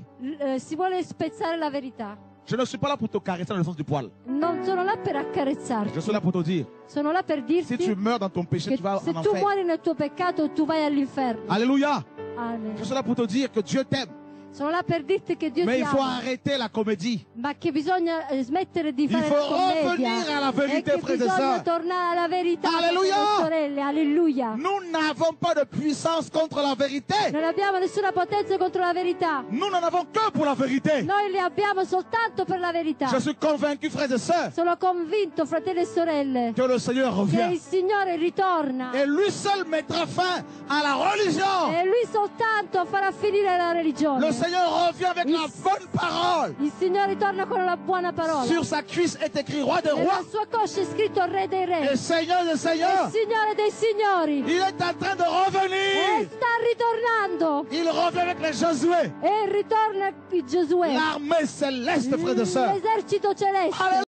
si vuole spezzare la verità. Je ne suis pas là pour te caresser dans le sens du poil. Non sono là per Je accarezzarti. suis là pour te dire, Sono là per si dirti tu meurs dans ton péché, che tu vas se en tu enfer. muori nel tuo peccato, tu vai all'inferno. Alléluia. Amen. Je suis là pour te dire que Dieu t'aime. Sono là per dirti che Dio Mais ti il faut ama, arrêter la comédie. ma che bisogna smettere di Il fare faut la commedia revenir à la vérité, e che frères et bisogna sœurs. tornare alla verità, Alleluia! fratelli e sorelle. Alleluia. Nous n'avons pas de puissance contre la vérité. Non abbiamo nessuna potenza contro la verità. Nous n'en avons que pour la vérité. Noi li abbiamo soltanto per la verità. Je suis convaincu, frères et sœurs, Sono convinto, fratelli e sorelle, que le Seigneur che revient. il Signore ritorna Et lui seul mettra fin à la religion. e Lui soltanto farà finire la religione. Le Seigneur revient avec la bonne parole. Il Signore ritorna con la buona parola. Sur sa cuisse est écrit roi des Nella rois sua coscia è scritto Re dei Re, et Seigneur des il seigneurs. Signore dei Signori. Il est en train de E revenir. sta ritornando. Il revient avec les Josué. E ritorna Giosuè, L'armée céleste, frères et sœurs. l'esercito celeste.